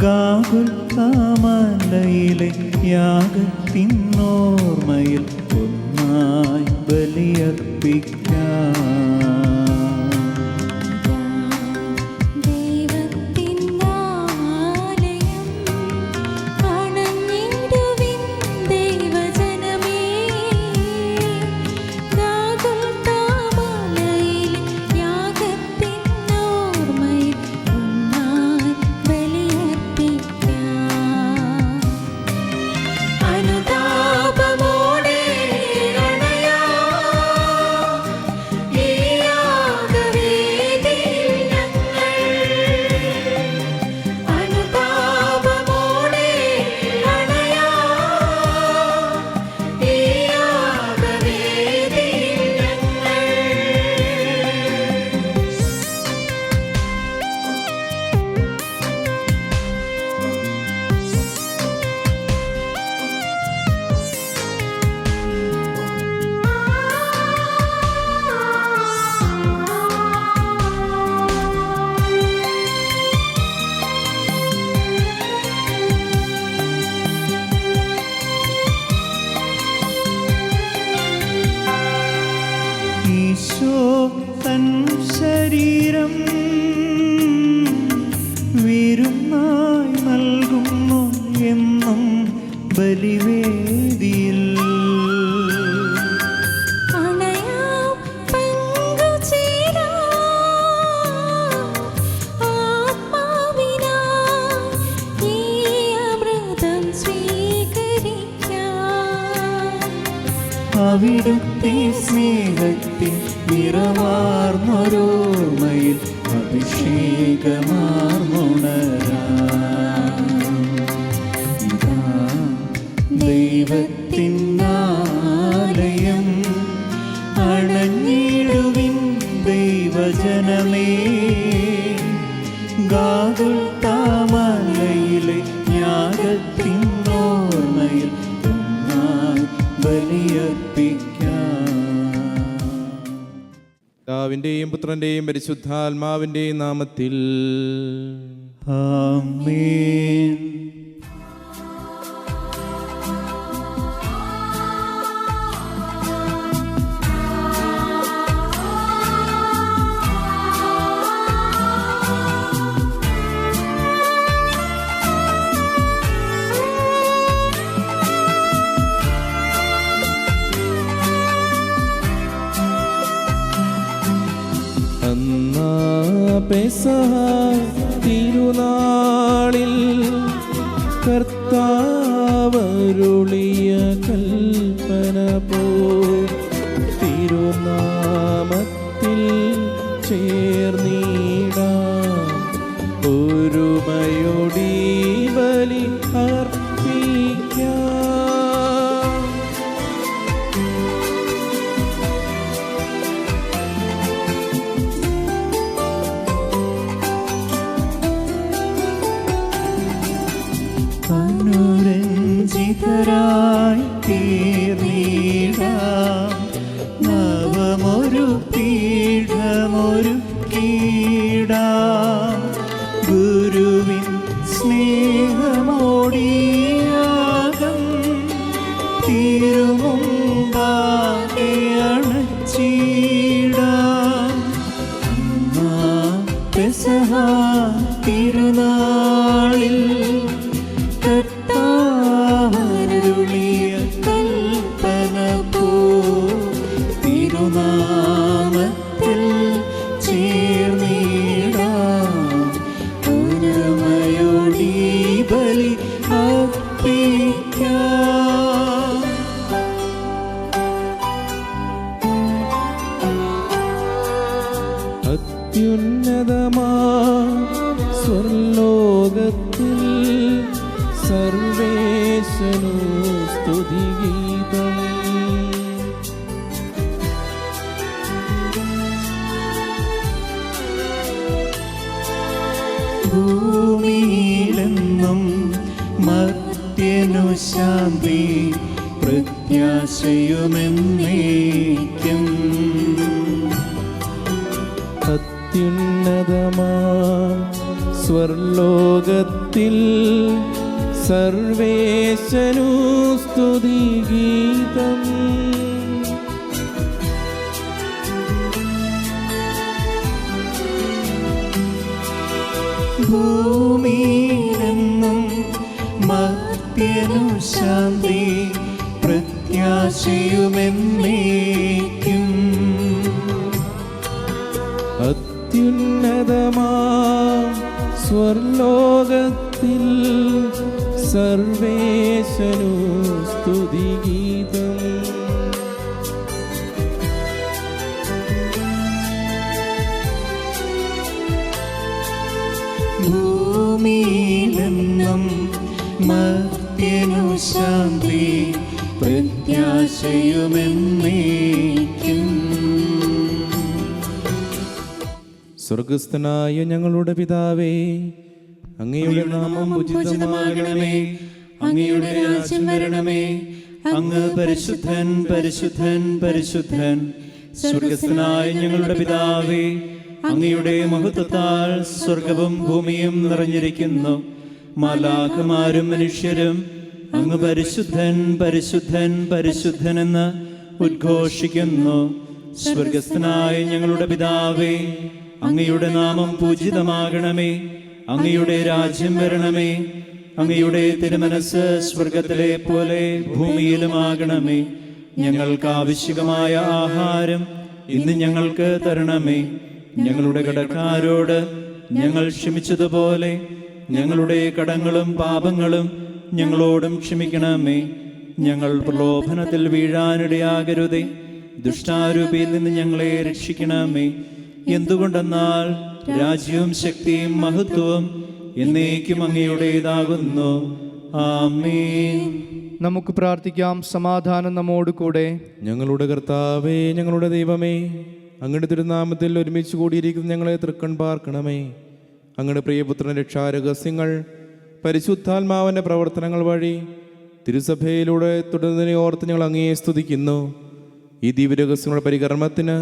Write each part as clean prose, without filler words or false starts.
ഗാഗുൽത്താമലയിലെ യാഗത്തിനോർമ്മയിൽ ഒന്നായി ബലിയർപ്പിക്കാം. തൻ ശരീരം വിരുന്നായി നൽകുന്നു എന്നും ബലിവേദിയിൽ. അവിടുത്തെ സ്നേഹത്തിൽ നിറവാർന്നൊരോർമ്മയിൽ അഭിഷേകമാർന്നുണരാം. ഇതാ ദൈവത്തിനാലയം, അണഞ്ഞിടുവിൻ ദൈവജനമേ. ഗാഗുൽത്താമലയിലെ യാഗത്തിനോർമ്മയിൽ ഒന്നായി ബലിയർപ്പിക്കാം. പിതാവിന്റെയും പുത്രന്റെയും പരിശുദ്ധാത്മാവിന്റെയും നാമത്തിൽ ആമേൻ. പെസഹ തിരുനാളിൽ കർത്താവരുളിയ കൽപ്പന പോ തിരുനാമത്തിൽ ചേർന്നിടാം. ഒരുമയോടി ബലി അർപ്പിക്കാം. അനുരഞ്ജിതരായി തീർന്നിടാം. നവമൊരു പീഠമൊരുക്കിടാം. ഗുരുവിൻ സ്നേഹമോടിയാകം തിരുമുമ്പാകെ അണച്ചിടാം. പെസഹ തിരുനാളിൽ കർത്താവരുളിയ കൽപ്പന പോ തിരുനാമത്തിൽ ചേർന്നിടാം. ഒരുമയോടി ബലി അർപ്പിക്കാം. അത്യുന്നതമാ സ്വർലോകത്തിൽ സർവേശനു സ്തുതിഗീതം. ഭൂമിയിലെന്നും മർത്യനു ശാന്തി പ്രത്യാശയുമെന്നേക്കും. അത്യുന്നതമാ സ്വർലോകത്തിൽ സർവേശനു സ്തുതിഗീതം. ഭൂമിയിലെന്നും മർത്യനു ശാന്തി പ്രത്യാശയുമെന്നേക്കും. അത്യുന്നതമാം സ്വർലോകത്തിൽ സർവേശനു സ്തുതിഗീതം. ഭൂമിയിലെന്നും മർത്യനു ശാന്തി പ്രത്യാശയുമെന്നേക്കും. സ്വർഗസ്ഥനായ ഞങ്ങളുടെ പിതാവേ, അങ്ങയുടെ നാമം ഉചിതമാകണമേ. അങ്ങയുടെ രാജ്യം വരണമേ. അങ്ങ് പരിശുദ്ധൻ പരിശുദ്ധൻ പരിശുദ്ധൻ. സ്വർഗസ്ഥനായ ഞങ്ങളുടെ പിതാവേ, അങ്ങയുടെ മഹത്വത്താൽ സ്വർഗവും ഭൂമിയും നിറഞ്ഞിരിക്കുന്നു. മാലാഖമാരും മനുഷ്യരും അങ്ങ് പരിശുദ്ധൻ പരിശുദ്ധൻ പരിശുദ്ധനെന്ന് ഉദ്ഘോഷിക്കുന്നു. സ്വർഗസ്ഥനായ ഞങ്ങളുടെ പിതാവേ, അങ്ങയുടെ നാമം പൂജിതമാകണമേ. അങ്ങയുടെ രാജ്യം വരണമേ. അങ്ങയുടെ തിരുമനസ് സ്വർഗത്തിലെ പോലെ ഭൂമിയിലുമാകണമേ. ഞങ്ങൾക്ക് ആവശ്യമായ ആഹാരം ഇന്ന് ഞങ്ങൾക്ക് തരണമേ. ഞങ്ങളുടെ കടക്കാരോട് ഞങ്ങൾ ക്ഷമിച്ചതുപോലെ ഞങ്ങളുടെ കടങ്ങളും പാപങ്ങളും ഞങ്ങളോടും ക്ഷമിക്കണമേ. ഞങ്ങൾ പ്രലോഭനത്തിൽ വീഴാനിടയാകരുതേ. ദുഷ്ടാരൂപിയിൽ നിന്ന് ഞങ്ങളെ രക്ഷിക്കണമേ. എന്തുകൊണ്ടെന്നാൽ രാജ്യവും ശക്തിയും മഹത്വവും എന്നേക്കും അങ്ങയുടേതാകുന്നു. ആമേൻ. നമുക്ക് പ്രാർത്ഥിക്കാം. സമാധാനം നമ്മോട് കൂടെ. ഞങ്ങളുടെ കർത്താവേ, ഞങ്ങളുടെ ദൈവമേ, അങ്ങയുടെ തിരുനാമത്തിൽ ഒരുമിച്ച് കൂടിയിരിക്കുന്ന ഞങ്ങളെ തൃക്കൺ പാർക്കണമേ. അങ്ങയുടെ പ്രിയപുത്രൻ രക്ഷാരഹസ്യങ്ങൾ പരിശുദ്ധാത്മാവിൻ്റെ പ്രവർത്തനങ്ങൾ വഴി തിരുസഭയിലൂടെ തുടർന്നതിനെ ഓർത്ത് ഞങ്ങൾ അങ്ങയെ സ്തുതിക്കുന്നു. ഈ ദിവ്യരഹസ്യങ്ങളുടെ പരികർമ്മത്തിന്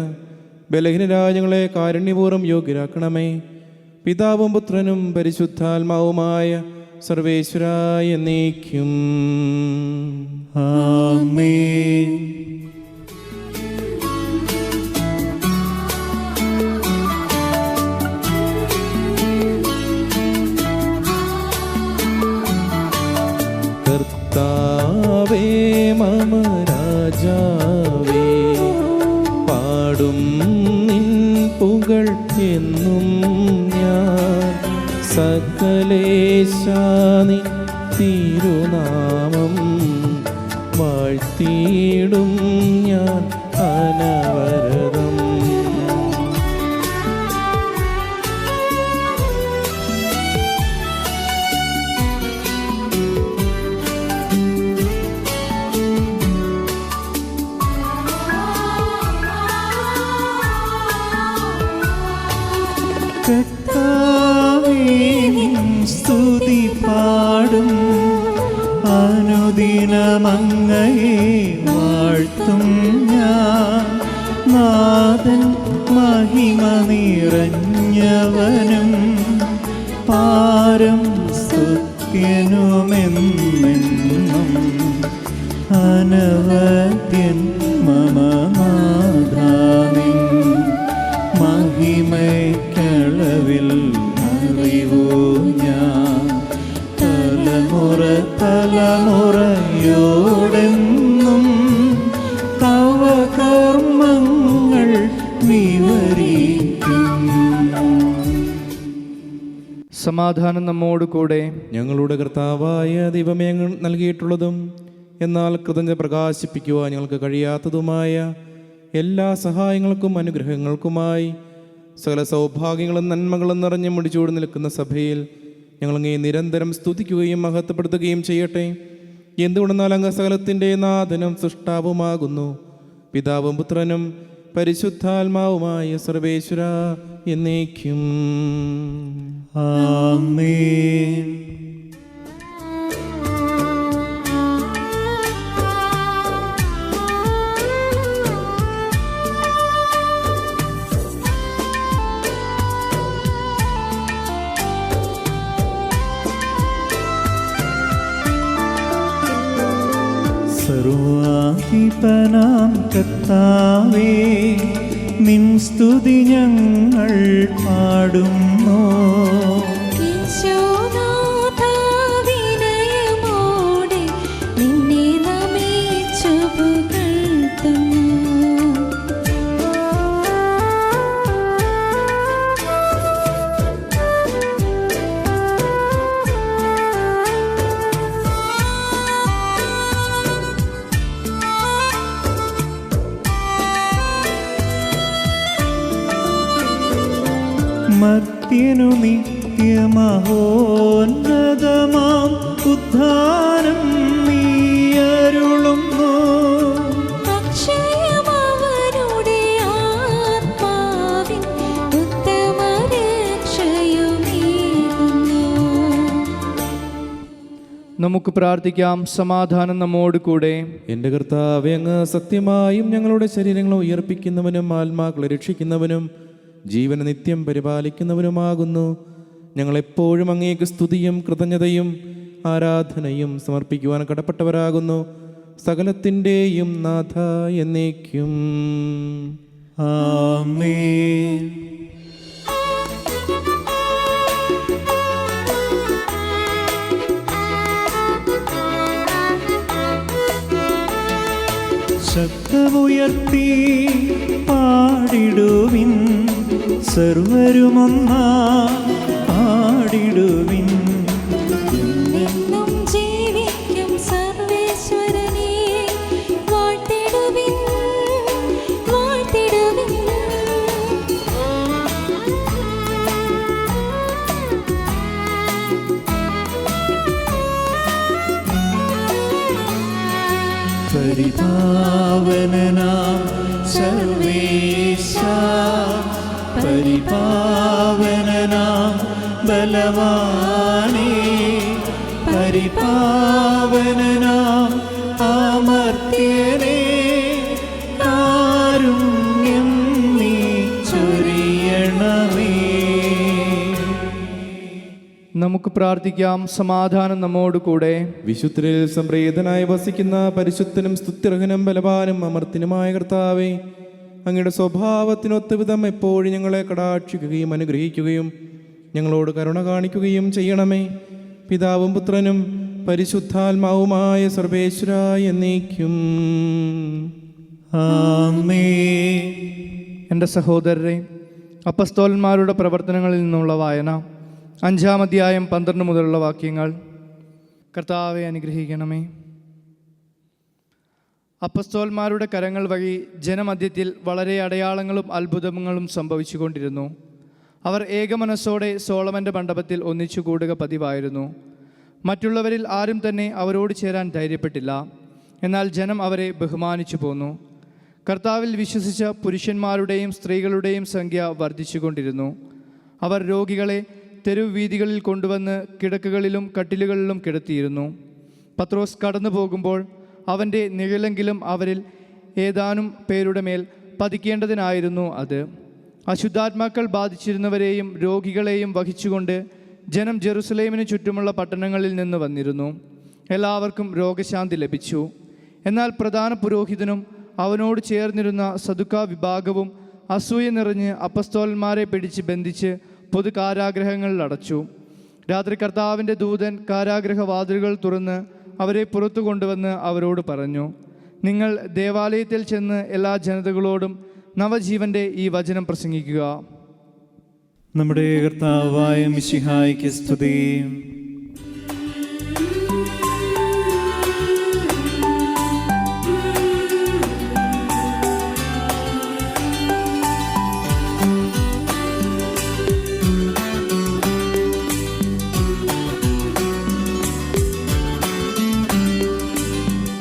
ബലഹീനരായ ഞങ്ങളെ കാരുണ്യപൂർവ്വം യോഗ്യരാക്കണമേ. പിതാവും പുത്രനും പരിശുദ്ധാത്മാവുമായ സർവേശ്വരായ എന്നേക്കും ആമേൻ. കർത്താവേ മമ രാജാവേ, പാടും നിൻ പുകൾ എന്നും ഞാൻ. സകലേശാനി തിരുനാമം വാഴ്ത്തിയിടും ഞാൻ അനവരതം. കർത്താവേ, നിൻ സ്തുതി പാടും. അനുദിനമങ്ങയെ വാഴ്ത്തും ഞാൻ. നാഥൻ മഹിമ നിറഞ്ഞവനും പാരം സ്തുത്യനുമെന്നും. അനവദ്യൻ മമ നാഥാനിൻ മഹിമയ്ക്കളവിൽ അറിവൂ ഞാൻ. തലമുറ തലമുറയോടെന്നും തവ കർമ്മങ്ങൾ വിവരിക്കും. സമാധാനം നമ്മോട് കൂടെ. ഞങ്ങളുടെ കർത്താവായ ദൈവമേ, അങ്ങ് നൽകിയിട്ടുള്ളതും എന്നാൽ കൃതജ്ഞത പ്രകാശിപ്പിക്കുവാൻ ഞങ്ങൾക്ക് കഴിയാത്തതുമായ എല്ലാ സഹായങ്ങൾക്കും അനുഗ്രഹങ്ങൾക്കുമായി സകല സൗഭാഗ്യങ്ങളും നന്മകളും നിറഞ്ഞു മുടിച്ചൂടി നിൽക്കുന്ന സഭയിൽ ഞങ്ങളങ്ങേ നിരന്തരം സ്തുതിക്കുകയും മഹത്വപ്പെടുത്തുകയും ചെയ്യട്ടെ. എന്തുകൊണ്ടെന്നാൽ അങ്ങ് സകലത്തിൻ്റെ നാഥനും സൃഷ്ടാവുമാകുന്നു. പിതാവും പുത്രനും പരിശുദ്ധാത്മാവുമായ സർവേശ്വര എന്നേക്കും ആമേൻ. സർവാധിപനാം കർത്താവേ, നിൻ സ്തുതി ഞങ്ങൾ പാടുന്നു. വിനയമോടെ നിന്നെ നമിച്ചു പുകഴ്ത്തുന്നു. മർത്യനു നിത്യമഹോന്നതമാം ഉദ്ധാനം നീയരുളുന്നു. അക്ഷയമവരുടെ ആത്മാവിൻ ഉത്തമരക്ഷയുമേകുന്നു. നമുക്ക് പ്രാർത്ഥിക്കാം. സമാധാനം നമ്മോട് കൂടെ. എൻ്റെ കർത്താവേ, അങ്ങ് സത്യമായും ഞങ്ങളുടെ ശരീരങ്ങളെ ഉയർപ്പിക്കുന്നവനും ആത്മാക്കളെ രക്ഷിക്കുന്നവനും ജീവനെ നിത്യം പരിപാലിക്കുന്നവനുമാകുന്നു. ഞങ്ങളെപ്പോഴും അങ്ങേക്ക് സ്തുതിയും കൃതജ്ഞതയും ആരാധനയും സമർപ്പിക്കുവാൻ കടപ്പെട്ടവരാകുന്നു. സകലത്തിൻ്റെയും നാഥ എന്നേക്കും. ആമേൻ. ശബ്ദമുയർത്തി പാടിടുവിൻ, സർവരുമൊന്നാ പാടിടുവിൻ. എന്നും ജീവിക്കും സർവേശ്വരനെ വാഴ്ത്തിടുവിൻ, വാഴ്ത്തിടുവിൻ. പരിപാവനനാം സർവേശാ, പരിപാവനനാം ബലവാനേ, പരിപാവനനാം അമർത്യനേ, കാരുണ്യം നീ ചൊരിയണമേ. നമുക്ക് പ്രാർത്ഥിക്കാം. സമാധാനം നമ്മോട് കൂടെ. വിശുദ്ധരിൽ സംപ്രീതനായി വസിക്കുന്ന പരിശുദ്ധനും സ്തുത്യർഹനും ബലവാനും അമർത്തിനുമായ കർത്താവേ, അങ്ങയുടെ സ്വഭാവത്തിനൊത്ത വിധം എപ്പോഴും ഞങ്ങളെ കടാക്ഷിക്കുകയും അനുഗ്രഹിക്കുകയും ഞങ്ങളോട് കരുണ കാണിക്കുകയും ചെയ്യണമേ. പിതാവും പുത്രനും പരിശുദ്ധാത്മാവുമായ സർവേശ്വരായ എന്നേക്കും. ആമേൻ. എൻ്റെ സഹോദരരെ, അപ്പസ്തോലന്മാരുടെ പ്രവർത്തനങ്ങളിൽ നിന്നുള്ള വായന 5-ാം അധ്യായം 12 മുതലുള്ള വാക്യങ്ങൾ. കർത്താവെ അനുഗ്രഹിക്കണമേ. അപ്പസ്തോലന്മാരുടെ കരങ്ങൾ വഴി ജനമധ്യത്തിൽ വളരെ അടയാളങ്ങളും അത്ഭുതങ്ങളും സംഭവിച്ചുകൊണ്ടിരുന്നു. അവർ ഏകമനസ്സോടെ സോളമൻ്റെ മണ്ഡപത്തിൽ ഒന്നിച്ചു കൂടുക പതിവായിരുന്നു. മറ്റുള്ളവരിൽ ആരും തന്നെ അവരോട് ചേരാൻ ധൈര്യപ്പെട്ടില്ല. എന്നാൽ ജനം അവരെ ബഹുമാനിച്ചു പോന്നു. കർത്താവിൽ വിശ്വസിച്ച പുരുഷന്മാരുടെയും സ്ത്രീകളുടെയും സംഖ്യ വർദ്ധിച്ചുകൊണ്ടിരുന്നു. അവർ രോഗികളെ തെരുവ് വീഥികളിൽ കൊണ്ടുവന്ന് കിടക്കുകളിലും കട്ടിലുകളിലും കിടത്തിയിരുന്നു. പത്രോസ് കടന്നു പോകുമ്പോൾ അവൻ്റെ നിഴലെങ്കിലും അവരിൽ ഏതാനും പേരുടെ മേൽ പതിക്കേണ്ടതിനായിരുന്നു അത്. അശുദ്ധാത്മാക്കൾ ബാധിച്ചിരുന്നവരെയും രോഗികളെയും വഹിച്ചുകൊണ്ട് ജനം ജെറുസലേമിന് ചുറ്റുമുള്ള പട്ടണങ്ങളിൽ നിന്ന് വന്നിരുന്നു. എല്ലാവർക്കും രോഗശാന്തി ലഭിച്ചു. എന്നാൽ പ്രധാന പുരോഹിതനും അവനോട് ചേർന്നിരുന്ന സദുക്കാ വിഭാഗവും അസൂയ നിറഞ്ഞ് അപ്പസ്തോലന്മാരെ പിടിച്ച് ബന്ധിച്ച് പൊതു കാരാഗ്രഹങ്ങളിൽ അടച്ചു. രാത്രി കർത്താവിൻ്റെ ദൂതൻ കാരാഗ്രഹവാതിലുകൾ തുറന്ന് അവരെ പുറത്തു കൊണ്ടുവന്ന് അവരോട് പറഞ്ഞു, നിങ്ങൾ ദേവാലയത്തിൽ ചെന്ന് എല്ലാ ജനതകളോടും നവജീവൻ്റെ ഈ വചനം പ്രസംഗിക്കുക. നമ്മുടെ കർത്താവായ മിശിഹായ്ക്ക് സ്തുതി.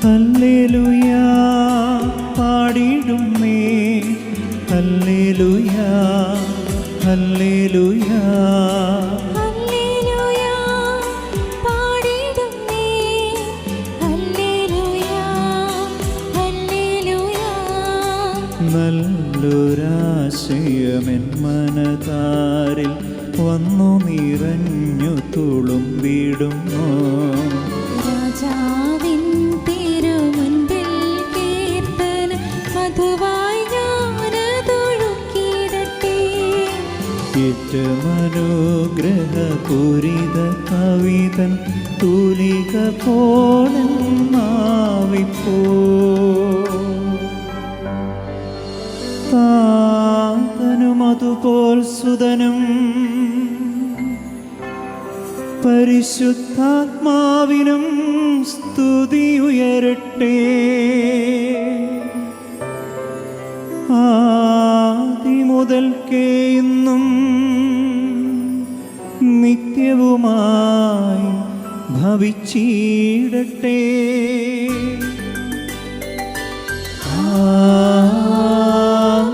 ഹല്ലേലൂയാ പാടിടുന്നേ, ഹല്ലേലൂയാ ഹല്ലേലൂയാ ഹല്ലേലൂയാ പാടിടുന്നേ, ഹല്ലേലൂയാ ഹല്ലേലൂയാ. നല്ലൊരാശയമെൻ മനതാരിൽ വന്നു നിറഞ്ഞു തുളുമ്പിടുന്നു. രാജാവിൻ തിരുമുൻപിൽ പൂരിത കവിതൻ തൂലിക പോലെന്നാവിപ്പോ താതനും അതുപോൽ സുതനും പരിശുദ്ധാത്മാവിനും സ്തുതി ഉയരട്ടെ. ആദിമുതൽക്കേ ഇന്നും നിത്യവുമായി ഭവിച്ചിടട്ടെ.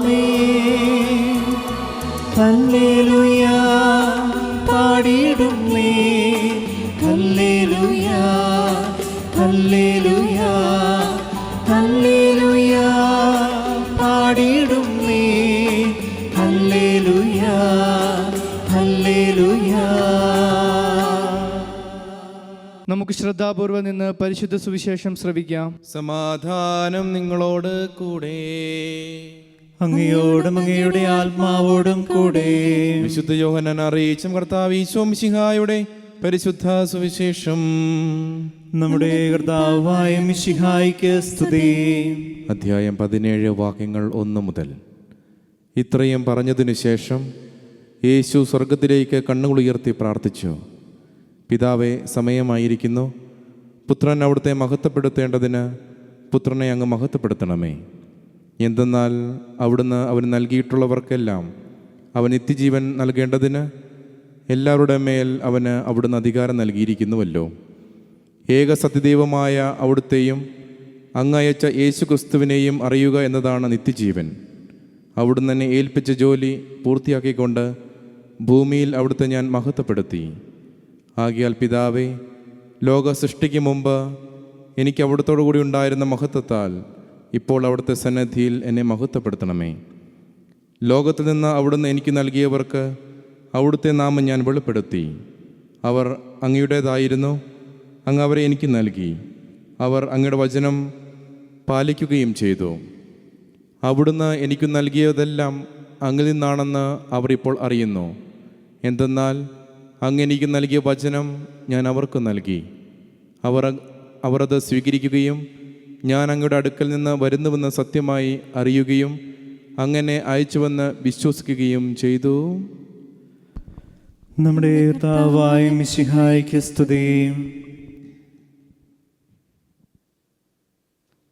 ആമേൻ. ഹല്ലേലൂയ പാടിടുന്നേ. ഹല്ലേലൂയ ഹല്ലേലൂയ ഹല്ലേലൂയ പാടിടുന്നേ. ഹല്ലേലൂയ ഹല്ലേലൂയ. നമുക്ക് ശ്രദ്ധാപൂർവം നിന്ന് പരിശുദ്ധ സുവിശേഷം ശ്രവിക്കാം. സമാധാനം നിങ്ങളോട് കൂടെ. അങ്ങയോടും അങ്ങയുടെ ആത്മാവോടും കൂടെ. വിശുദ്ധ യോഹന്നാൻ അറിയിച്ച കർത്താവ് ഈശോ മിശിഹായുടെ പരിശുദ്ധ സുവിശേഷം. നമ്മുടെ കർത്താവായ മിശിഹായ്ക്ക് സ്തുതി. അധ്യായം 17 വാക്യങ്ങൾ 1 മുതൽ. ഇത്രയും പറഞ്ഞതിനു ശേഷം യേശു സ്വർഗത്തിലേക്ക് കണ്ണുകളുയർത്തി പ്രാർത്ഥിച്ചു. പിതാവേ, സമയമായിരിക്കുന്നു. പുത്രൻ അവിടുത്തെ മഹത്വപ്പെടുത്തേണ്ടതിന് പുത്രനെ അങ്ങ് മഹത്വപ്പെടുത്തണമേ. എന്തെന്നാൽ അവിടുന്ന് അവന് നൽകിയിട്ടുള്ളവർക്കെല്ലാം അവൻ നിത്യജീവൻ നൽകേണ്ടതിന് എല്ലാവരുടെ മേൽ അവന് അവിടുന്ന് അധികാരം നൽകിയിരിക്കുന്നുവല്ലോ. ഏക സത്യദൈവമായ അവിടുത്തെയും അങ്ങയച്ച യേശു ക്രിസ്തുവിനെയും അറിയുക എന്നതാണ് നിത്യജീവൻ. അവിടുന്ന് എന്നെ ഏൽപ്പിച്ച ജോലി പൂർത്തിയാക്കിക്കൊണ്ട് ഭൂമിയിൽ അവിടുത്തെ ഞാൻ മഹത്വപ്പെടുത്തി. ആകയാൽ പിതാവേ, ലോക സൃഷ്ടിക്ക് മുമ്പ് എനിക്ക് അവിടുത്തോടു കൂടി ഉണ്ടായിരുന്ന മഹത്വത്താൽ ഇപ്പോൾ അവിടുത്തെ സന്നിധിയിൽ എന്നെ മഹത്വപ്പെടുത്തണമേ. ലോകത്തിൽ നിന്ന് അവിടുന്ന് എനിക്ക് നൽകിയവർക്ക് അവിടുത്തെ നാമം ഞാൻ വെളിപ്പെടുത്തി. അവർ അങ്ങയുടേതായിരുന്നു, അങ്ങ് അവരെ എനിക്ക് നൽകി. അവർ അങ്ങയുടെ വചനം പാലിക്കുകയും ചെയ്തു. അവിടുന്ന് എനിക്ക് നൽകിയതെല്ലാം അങ്ങിൽ നിന്നാണെന്ന് അവർ ഇപ്പോൾ അറിയുന്നു. എന്തെന്നാൽ അങ്ങ് എനിക്ക് നൽകിയ വചനം ഞാൻ അവർക്ക് നൽകി. അവർ അത് സ്വീകരിക്കുകയും ഞാൻ അങ്ങയുടെ അടുക്കൽ നിന്ന് വരുന്നുവെന്ന് സത്യമായി അറിയുകയും അങ്ങനെ അയച്ചുവെന്ന് വിശ്വസിക്കുകയും ചെയ്തു. നമ്മുടെ കർത്താവായ മിശിഹായ്ക്ക് സ്തുതി.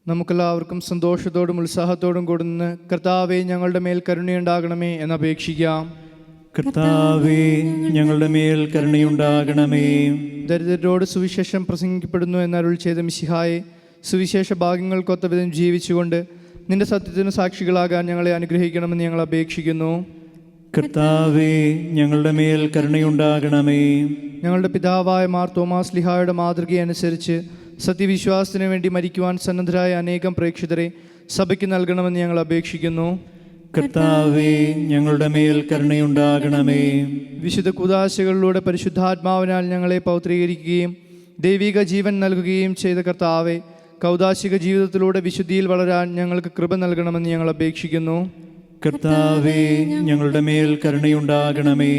നമുക്കെല്ലാവർക്കും സന്തോഷത്തോടും ഉത്സാഹത്തോടും കൂടുന്ന കർത്താവെ ഞങ്ങളുടെ മേൽ കരുണയുണ്ടാകണമേ എന്നപേക്ഷിക്കാം. കർത്താവേ, ഞങ്ങളുടെ മേൽ കരുണയുണ്ടാകണമേ. ദരിദ്രരോട് സുവിശേഷം പ്രസംഗിക്കപ്പെടുന്നു എന്നരുൾ ചെയ്ത മിശിഹായെ, സുവിശേഷ ഭാഗ്യങ്ങൾക്കൊത്ത വിധം ജീവിച്ചുകൊണ്ട് നിന്റെ സത്യത്തിന് സാക്ഷികളാകാൻ ഞങ്ങളെ അനുഗ്രഹിക്കണമെന്ന് ഞങ്ങൾ അപേക്ഷിക്കുന്നു. കർത്താവേ, ഞങ്ങളുടെ മേൽ കരുണയുണ്ടാകണമേ. ഞങ്ങളുടെ പിതാവായ മാർ തോമാസ് ലിഹായുടെ മാതൃകയനുസരിച്ച് സത്യവിശ്വാസത്തിന് വേണ്ടി മരിക്കുവാൻ സന്നദ്ധരായ അനേകം പ്രേക്ഷിതരെ സഭയ്ക്ക് നൽകണമെന്ന് ഞങ്ങൾ അപേക്ഷിക്കുന്നു. കർത്താവേ, ഞങ്ങളുടെ മേൽ കരുണയുണ്ടാകണമേ. വിശുദ്ധ കൂദാശകളിലൂടെ പരിശുദ്ധാത്മാവിനാൽ ഞങ്ങളെ പൗത്രീകരിക്കുകയും ദൈവിക ജീവൻ നൽകുകയും ചെയ്ത കർത്താവെ, കൗദാശിക ജീവിതത്തിലൂടെ വിശുദ്ധിയിൽ വളരാൻ ഞങ്ങൾക്ക് കൃപ നൽകണമെന്ന് ഞങ്ങൾ അപേക്ഷിക്കുന്നു. കർത്താവേ, ഞങ്ങളുടെ മേൽ കരുണയുണ്ടാകണമേ.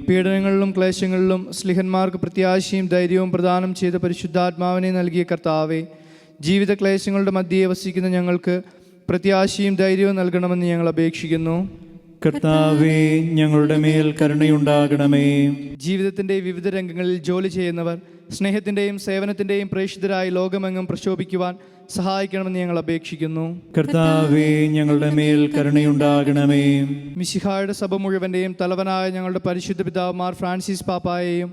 പീഡനങ്ങളിലും ക്ലേശങ്ങളിലും സ്ലിഹന്മാർക്ക് പ്രത്യാശയും ധൈര്യവും പ്രദാനം ചെയ്ത പരിശുദ്ധാത്മാവിനെ നൽകിയ കർത്താവെ, ജീവിത ക്ലേശങ്ങളുടെ മധ്യേ വസിക്കുന്ന ഞങ്ങൾക്ക് പ്രത്യാശയും ധൈര്യവും നൽകണമെന്ന് ഞങ്ങൾ അപേക്ഷിക്കുന്നു. കർത്താവേ, ഞങ്ങളുടെ മേൽ കരുണയുണ്ടാകണമേ. ജീവിതത്തിൻ്റെ വിവിധ രംഗങ്ങളിൽ ജോലി ചെയ്യുന്നവർ സ്നേഹത്തിൻ്റെയും സേവനത്തിൻ്റെയും പ്രേക്ഷിതരായി ലോകമെങ്ങും പ്രശോഭിക്കുവാൻ സഹായിക്കണമെന്ന് ഞങ്ങൾ അപേക്ഷിക്കുന്നു. കർത്താവേ, ഞങ്ങളുടെ മേൽ കരുണയുണ്ടാകണമേ. മിശിഹായുടെ സഭ മുഴുവൻ്റെയും തലവനായ ഞങ്ങളുടെ പരിശുദ്ധ പിതാവ് മാർ ഫ്രാൻസിസ് പാപ്പായെയും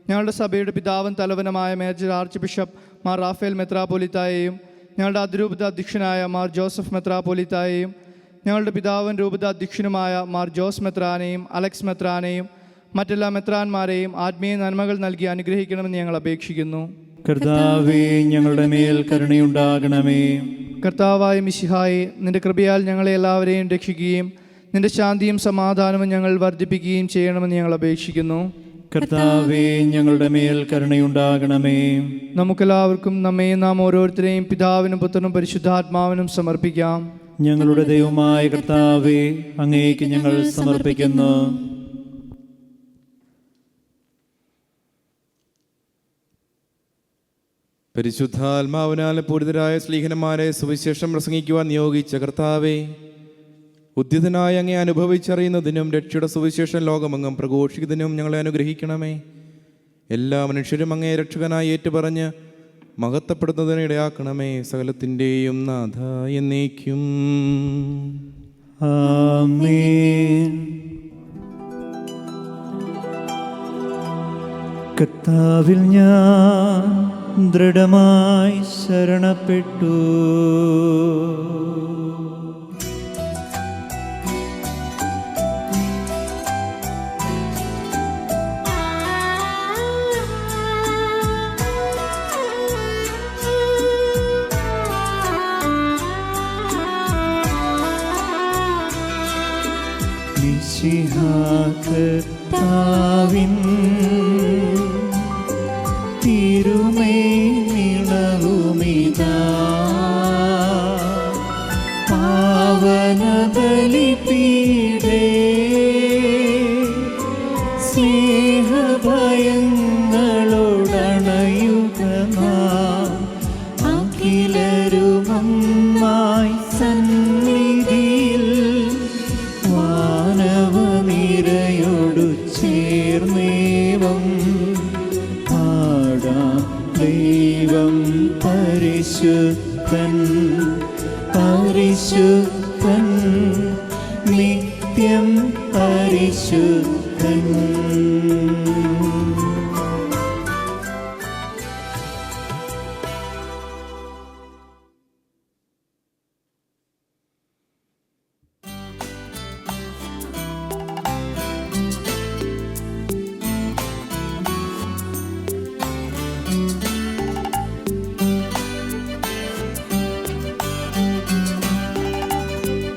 ഞങ്ങളുടെ സഭയുടെ പിതാവും തലവനുമായ major archbishop Mar Raphael മെത്രാപോലിത്തായെയും ഞങ്ങളുടെ അതിരൂപത അധ്യക്ഷനായ മാർ ജോസഫ് മെത്രാപോലിത്തായെയും ഞങ്ങളുടെ പിതാവും രൂപത അധ്യക്ഷനുമായ മാർ ജോസ് മെത്രാനെയും അലക്സ് മെത്രാനെയും മറ്റെല്ലാ മെത്രാന്മാരെയും ആത്മീയ നന്മകൾ നൽകി അനുഗ്രഹിക്കണമെന്ന് ഞങ്ങൾ അപേക്ഷിക്കുന്നു. കർത്താവേ, ഞങ്ങളുടെ മേൽ കരുണയുണ്ടാകണമേ. കർത്താവായ മിശിഹായെ, നിന്റെ കൃപയാൽ ഞങ്ങളെ എല്ലാവരെയും രക്ഷിക്കുകയും നിന്റെ ശാന്തിയും സമാധാനവും ഞങ്ങൾ വർദ്ധിപ്പിക്കുകയും ചെയ്യണമെന്ന് ഞങ്ങൾ അപേക്ഷിക്കുന്നു. കർത്താവേ, ഞങ്ങളുടെ മേൽ കരുണയുണ്ടാകണമേ. നമുക്കെല്ലാവർക്കും നമ്മയും നാം ഓരോരുത്തരെയും പിതാവിനും പുത്രനും പരിശുദ്ധാത്മാവിനും സമർപ്പിക്കാം. ഞങ്ങളുടെ ദൈവമായ കർത്താവേ, അങ്ങേക്ക് ഞങ്ങൾ സമർപ്പിക്കുന്നു. പരിശുദ്ധാത്മാവിനാൽ പൂരിതരായ സ്ലീഹന്മാരെ സുവിശേഷം പ്രസംഗിക്കുവാൻ നിയോഗിച്ച കർത്താവേ, ഉദ്യതനായ അങ്ങേ അനുഭവിച്ചറിയുന്നതിനും രക്ഷയുടെ സുവിശേഷം ലോകമെങ്ങും പ്രഘോഷിക്കുന്നതിനും ഞങ്ങളെ അനുഗ്രഹിക്കണമേ. എല്ലാ മനുഷ്യരും അങ്ങേ രക്ഷകനായി ഏറ്റുപറഞ്ഞ് മഹത്വപ്പെടുന്നതിന് ഇടയാക്കണമേ. സകലത്തിൻ്റെയും നാഥ എന്നേക്കും ആമേൻ. കർത്താവിൽ ഞാൻ ദൃഢമായി ശരണപ്പെട്ടു. കർത്താവിൻ തിരുമേനിണവുമിതാ പാവന ബലിപീഠേ സ്നേഹഭയങ്ങളോടണയുക നാം അഖിലരുമൊന്നായി സന്നിധിയിൽ വാനവനിരയോടു ചേർന്നേവം പാടാം. ദൈവം പരിശുദ്ധൻ പരിശുദ്ധൻ നിത്യം പരിശുദ്ധൻ.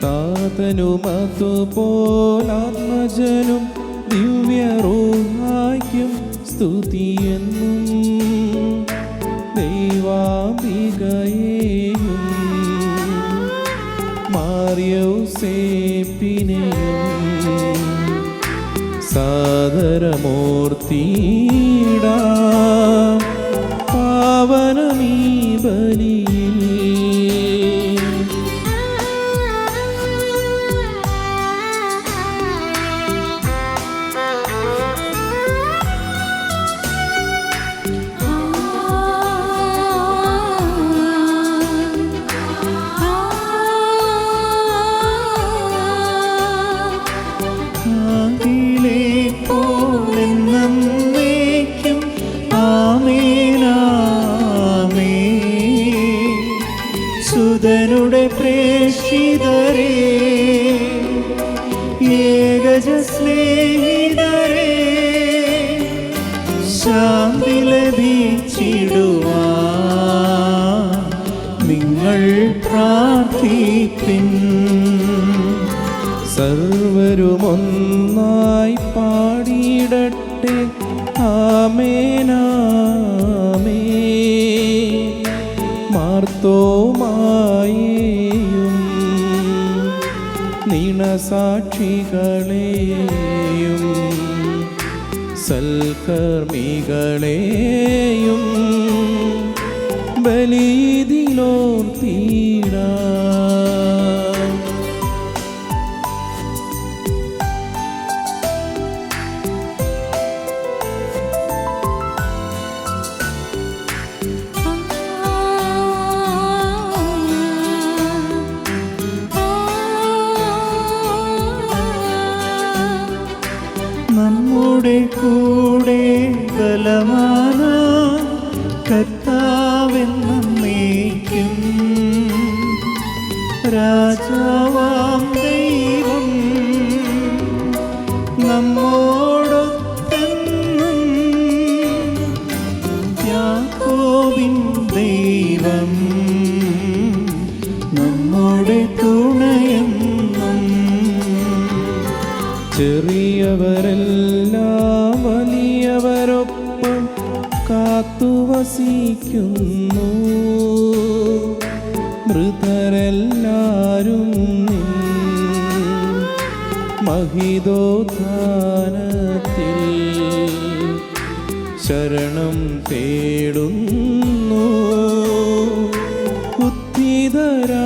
താതനുമതുപോലാത്മജനും ദിവ്യറൂഹായ്ക്കും സ്തുതിയെന്നും ദൈവാംബികയെയും മാർയൗസേപ്പിനെയും സാദരമൂർത്തിയിടാ പാവനമീ ബലിയിൽ. സുതനുടെ പ്രേക്ഷിതരേ ഏകജ സ്നേഹിതരേ ശാന്തി ലഭിച്ചിടുവാൻ നിങ്ങൾ പ്രാർത്ഥിപ്പിൻ. സർവരുമൊന്നായി പാടിയിടട്ടെ ആമേനാമേ. മാർത്തോമായെയും നിണസാക്ഷികളെയും സൽക്കർമ്മികളെയും ബലിയിലോർത്തിടാ. നമ്മുടെ കൂടെ ബലവാന കർത്താവെന്നേക്കും രാജാവാം ദൈവം നമ്മോടൊത്തെന്നും യാക്കോബിൻ ദൈവം നമ്മുടെ തുണയെന്നും. ചെറിയവരെല്ലാം വലിയവരൊപ്പം കാത്തുവസിക്കുന്നു. മൃതരെല്ലാരും നിൻ മഹിതോത്ഥാനത്തിൽ ശരണം തേടുന്നു ഉദ്ധിതരായിടുവാൻ.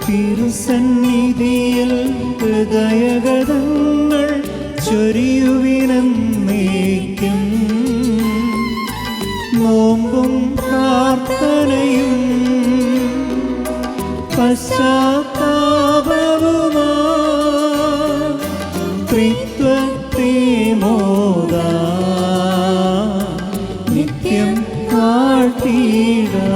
തിരുസന്നിധിയിൽ ഹൃദയഗതങ്ങൾ ചൊരിയുവിനേക്കും നോമ്പും പ്രാർത്ഥനയും പശ്ചാത്താപവുമാ ത്രിത്വത്തെ മോദാ നിത്യം കാട്ടിടാം.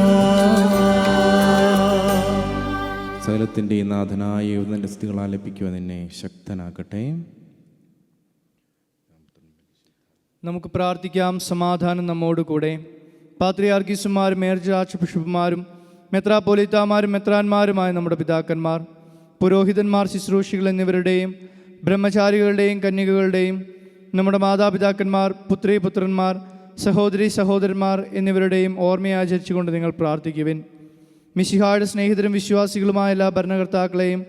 സകലത്തിൻ്റെ നാഥനായ യുവതൻ്റെ സ്തുതികൾ ആലപിക്കുവാൻ നിന്നെ ശക്തനാക്കട്ടെ. നമുക്ക് പ്രാർത്ഥിക്കാം. സമാധാനം നമ്മോട് കൂടെ. പാത്രിയാർക്കീസുമാരും മേജർ ബിഷപ്പുമാരും മെത്രാപ്പോലീത്താമാരും മെത്രാന്മാരുമായ നമ്മുടെ പിതാക്കന്മാർ, പുരോഹിതന്മാർ, ശുശ്രൂഷികൾ എന്നിവരുടെയും ബ്രഹ്മചാരികളുടെയും കന്യകകളുടെയും നമ്മുടെ മാതാപിതാക്കന്മാർ, പുത്രീപുത്രന്മാർ, സഹോദരി സഹോദരന്മാർ എന്നിവരുടെയും ഓർമ്മയാചരിച്ചുകൊണ്ട് നിങ്ങൾ പ്രാർത്ഥിക്കുവിൻ. മിശിഹായുടെ സ്നേഹിതരും വിശ്വാസികളുമായ എല്ലാ ഭരണകർത്താക്കളെയും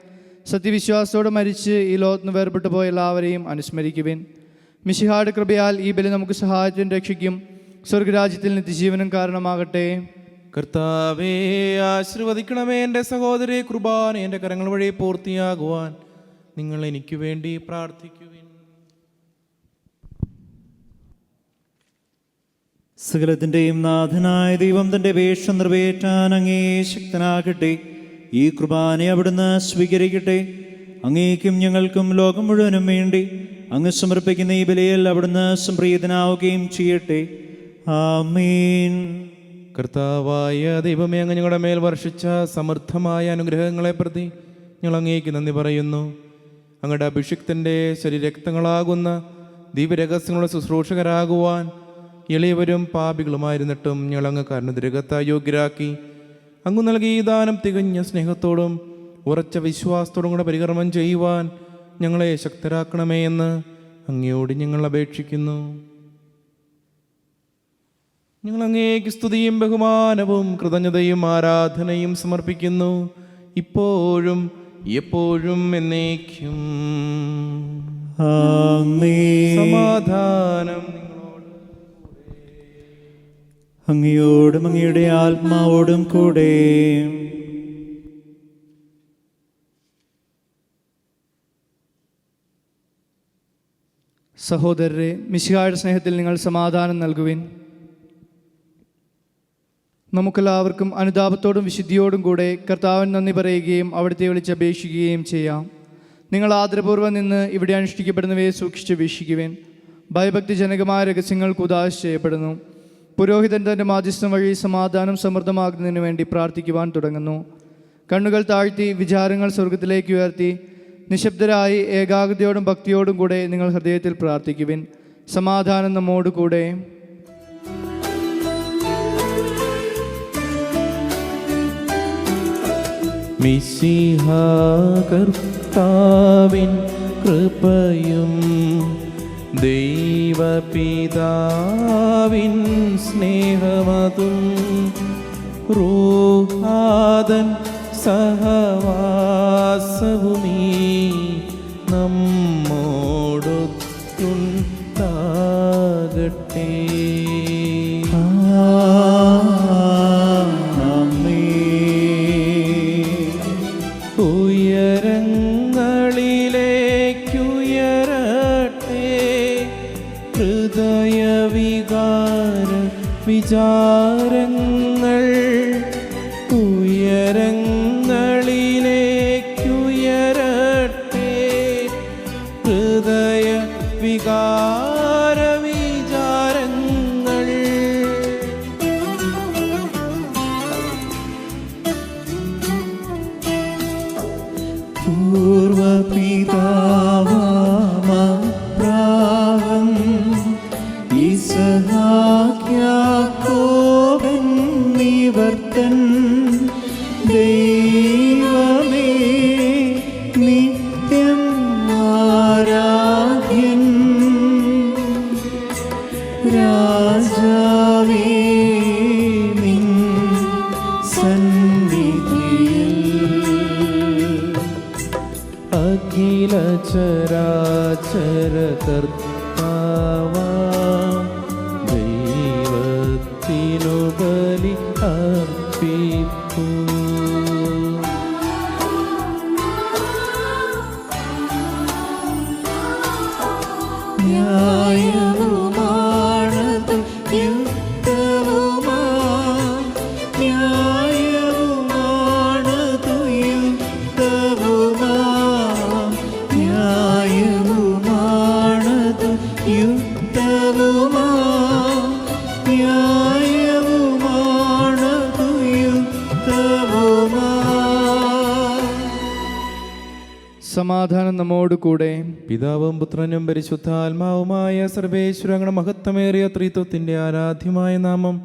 സത്യവിശ്വാസത്തോടെ മരിച്ച് ഈ ലോകത്തിന് വേർപെട്ടു പോയ എല്ലാവരെയും അനുസ്മരിക്കുവിൻ. മിശിഹായുടെ കൃപയാൽ ഈ ബലി നമുക്ക് സഹായത്തിനും രക്ഷയ്ക്കും സ്വർഗരാജ്യത്തിൽ നിത്യജീവനും കാരണമാകട്ടെ. കർത്താവേ, ആശീർവദിക്കണമേ. എൻ്റെ സഹോദരി കുർബാന എൻ്റെ കരങ്ങൾ വഴി പൂർത്തിയാകുവാൻ നിങ്ങൾ എനിക്ക് വേണ്ടി പ്രാർത്ഥിക്കുവിൻ. സകലത്തിൻ്റെയും നാഥനായ ദൈവം തൻ്റെ വേഷം നിറവേറ്റാൻ അങ്ങേ ശക്തനാകട്ടെ. ഈ കുർബാന അവിടുന്ന് സ്വീകരിക്കട്ടെ. അങ്ങേക്കും ഞങ്ങൾക്കും ലോകം മുഴുവനും വേണ്ടി അങ്ങ് സമർപ്പിക്കുന്ന ഈ ബലിയിൽ അവിടുന്ന് സംപ്രീതനാവുകയും ചെയ്യട്ടെ. ആമേൻ. കർത്താവായ ദൈവമേ, അങ്ങ് ഞങ്ങളുടെ മേൽ വർഷിച്ച സമൃദ്ധമായ അനുഗ്രഹങ്ങളെ പ്രതി ഞങ്ങൾ അങ്ങേക്ക് നന്ദി പറയുന്നു. അങ്ങയുടെ അഭിഷിക്തൻ്റെ ശരീരരക്തങ്ങളാകുന്ന ദിവ്യരഹസ്യങ്ങളുടെ ശുശ്രൂഷകരാകുവാൻ എളിയവരും പാപികളുമായിരുന്നിട്ടും ഞങ്ങൾ അങ്ങ് കാരണത്തിരകത്തായി യോഗ്യരാക്കി. അങ്ങ് നൽകി ഈ ദാനം തികഞ്ഞ സ്നേഹത്തോടും ഉറച്ച വിശ്വാസത്തോടും കൂടെ പരികർമ്മം ചെയ്യുവാൻ ഞങ്ങളെ ശക്തരാക്കണമേ എന്ന് അങ്ങയോട് ഞങ്ങൾ അപേക്ഷിക്കുന്നു. ഞങ്ങൾ അങ്ങേക്ക് സ്തുതിയും ബഹുമാനവും കൃതജ്ഞതയും ആരാധനയും സമർപ്പിക്കുന്നു, ഇപ്പോഴും എപ്പോഴും എന്നേക്കും. ആമേൻ. സമാധാനം അങ്ങയോടും അങ്ങയുടെ ആത്മാവോടും കൂടെ. സഹോദരരെ, മിശിഹായുടെ സ്നേഹത്തിൽ നിങ്ങൾ സമാധാനം നൽകുവിൻ. നമുക്കെല്ലാവർക്കും അനുതാപത്തോടും വിശുദ്ധിയോടും കൂടെ കർത്താവിന് നന്ദി പറയുകയും അവിടുത്തെ വിളിച്ചപേക്ഷിക്കുകയും ചെയ്യാം. നിങ്ങൾ ആദരപൂർവ്വം നിന്ന് ഇവിടെ അനുഷ്ഠിക്കപ്പെടുന്നവയെ സൂക്ഷിച്ച് വീക്ഷിക്കുവിൻ. ഭയഭക്തിജനകമായ രഹസ്യങ്ങൾക്ക് ഉദാശ ചെയ്യപ്പെടുന്നു. പുരോഹിതൻ തൻ്റെ മാധ്യസ്ഥം വഴി സമാധാനം സമൃദ്ധമാകുന്നതിന് വേണ്ടി പ്രാർത്ഥിക്കുവാൻ തുടങ്ങുന്നു. കണ്ണുകൾ താഴ്ത്തി വിചാരങ്ങൾ സ്വർഗത്തിലേക്ക് ഉയർത്തി നിശബ്ദരായി ഏകാഗ്രതയോടും ഭക്തിയോടും കൂടെ നിങ്ങൾ ഹൃദയത്തിൽ പ്രാർത്ഥിക്കുവിൻ. സമാധാനം നമ്മോട് കൂടെ. മിശിഹാ കർത്താവിൻ കൃപയും ദൈവപിതാവിൻ സ്നേഹമതും റൂഹാദൻ സഹവാസവുമീ നമ്മോടൊത്തുണ്ടാകട്ടെ. വിചാരങ്ങൾ ഉയരങ്ങളിലേക്കുയരട്ടെ. ഹൃദയ വികാര വിചാരങ്ങൾ പൂർവപിതാവാം യാക്കോബൻ നിവർത്തൻ ദൈവമേ നീ ചരാചര കർത്താവ ദൈവത്തിനു ബലി അർപ്പിപ്പൂ. ന്യായവുമാണത് യുക്തവുമാ, ന്യായവുമാണത് യുക്തവുമാ, ന്യായവുമാണത് യുക്തവുമാ, ന്യായവുമാണത് യുക്തവുമാ. സമാധാനം നമ്മോട് കൂടെ. പിതാവും പുത്രനും പരിശുദ്ധാത്മാവുമായ സർവേശ്വരങ്ങളുടെ മഹത്വമേറിയ ത്രിത്വത്തിന്റെ ആരാധ്യമായ നാമം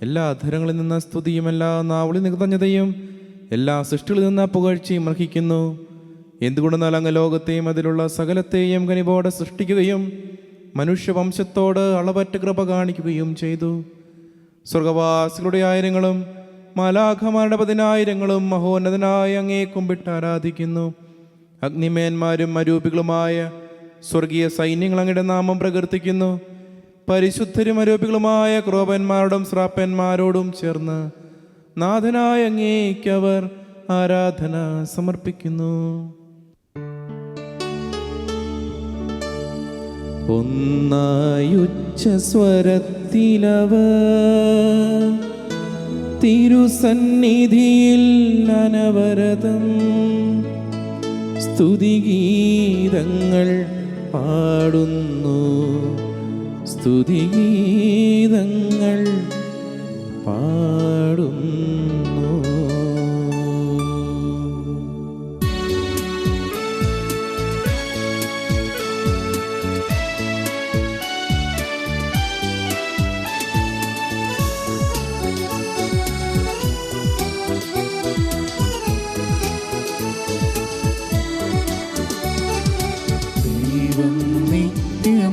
എല്ലാ അധരങ്ങളിൽ നിന്ന് സ്തുതിയും എല്ലാ നാവുകളിൽ നികൃതജ്ഞതയും എല്ലാ സൃഷ്ടികളിൽ നിന്ന് പുകഴ്ചയും അർഹിക്കുന്നു. എന്തുകൊണ്ടെന്നാൽ അങ്ങ് ലോകത്തെയും അതിലുള്ള സകലത്തെയും കനിവോടെ സൃഷ്ടിക്കുകയും മനുഷ്യവംശത്തോട് അളവറ്റ കൃപ കാണിക്കുകയും ചെയ്തു. സ്വർഗവാസികളുടെ ആയിരങ്ങളും മാലാഖമാരുടെ 10,000 മഹോന്നതനായ അങ്ങേ കുമ്പിട്ട് ആരാധിക്കുന്നു. അഗ്നിമേന്മാരും അരൂപികളുമായ സ്വർഗീയ സൈന്യങ്ങൾ അങ്ങയുടെ നാമം പ്രകീർത്തിക്കുന്നു. പരിശുദ്ധരും അരൂപികളുമായ ക്രോപന്മാരോടും ശ്രാപ്പന്മാരോടും ചേർന്ന് നാഥനായ അങ്ങേക്ക് അവർ ആരാധന സമർപ്പിക്കുന്നു. ഒന്നായുച്ചസ്വരത്തിലവർ തിരുസന്നിധിയിൽ അനവരതം സ്തുതിഗീതങ്ങൾ പാടുന്നു, സ്തുതിഗീതങ്ങൾ പാടുന്നു.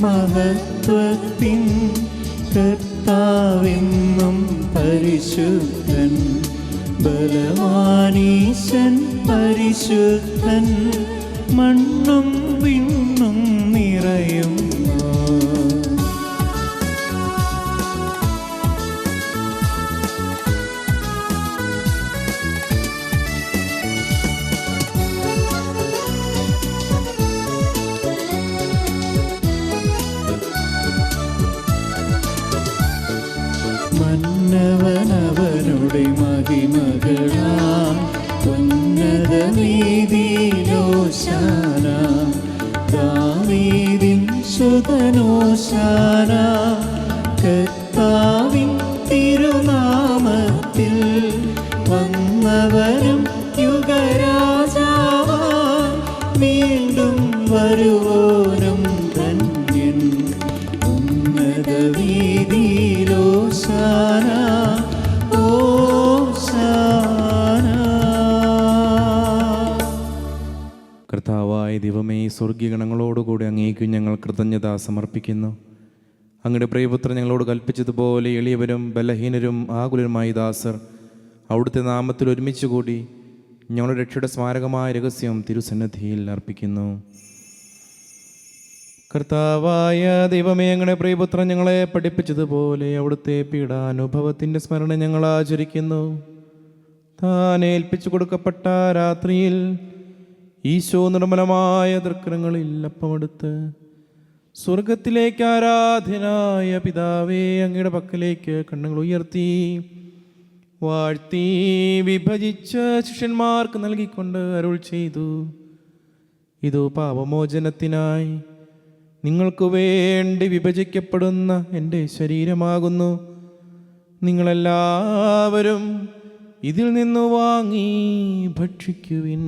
മഹത്വത്തിൻ കർത്താവെന്നും പരിശുദ്ധൻ, ബലവാനീശൻ പരിശുദ്ധൻ, മണ്ണും വിണ്ണും നിറയുന്നു. മന്നവനവനുടെ മഹിമകളാം ഉന്നത നീതിയിലോശാന, ദാവീദിൻ സുതനോശാന, കർത്താവിൻ തിരുനാമത്തിൽ വന്നവരും യുഗരാജാവാ, വീണ്ടും വരുവോനും ധന്യൻ. ഉന്നത വീതിയിലോശാന, ഓശാന. കർത്താവായ ദൈവമേ, സ്വർഗീയഗണങ്ങളോടുകൂടി അങ്ങേക്ക് ഞങ്ങൾ കൃതജ്ഞത സമർപ്പിക്കുന്നു. അങ്ങയുടെ പ്രിയപുത്രൻ ഞങ്ങളോട് കൽപ്പിച്ചതുപോലെ എളിയവരും ബലഹീനരും ആകുലരുമായ ദാസർ അവിടുത്തെ നാമത്തിൽ ഒരുമിച്ച് കൂടി ഞങ്ങളുടെ രക്ഷയുടെ സ്മാരകമായ രഹസ്യം തിരുസന്നിധിയിൽ അർപ്പിക്കുന്നു. കർത്താവായ ദൈവമേ, അങ്ങയുടെ പ്രിയപുത്രൻ ഞങ്ങളെ പഠിപ്പിച്ചതുപോലെ അവിടുത്തെ പീഡാനുഭവത്തിൻ്റെ സ്മരണ ഞങ്ങൾ ആചരിക്കുന്നു. താൻ ഏൽപ്പിച്ചു കൊടുക്കപ്പെട്ട രാത്രിയിൽ ഈശോ നിർമ്മലമായ തൃക്കരങ്ങളിൽ അപ്പമെടുത്ത് സ്വർഗത്തിലേക്ക് ആരാധനായ പിതാവേ അങ്ങയുടെ പക്കലേക്ക് കണ്ണുകൾ ഉയർത്തി വാഴ്ത്തി വിഭജിച്ച് ശിഷ്യന്മാർക്ക് നൽകിക്കൊണ്ട് അരുൾ ചെയ്തു: ഇതു പാപമോചനത്തിനായി നിങ്ങൾക്ക് വേണ്ടി വിഭജിക്കപ്പെടുന്ന എൻ്റെ ശരീരമാകുന്നു. നിങ്ങളെല്ലാവരും ഇതിൽ നിന്ന് വാങ്ങി ഭക്ഷിക്കുവിൻ.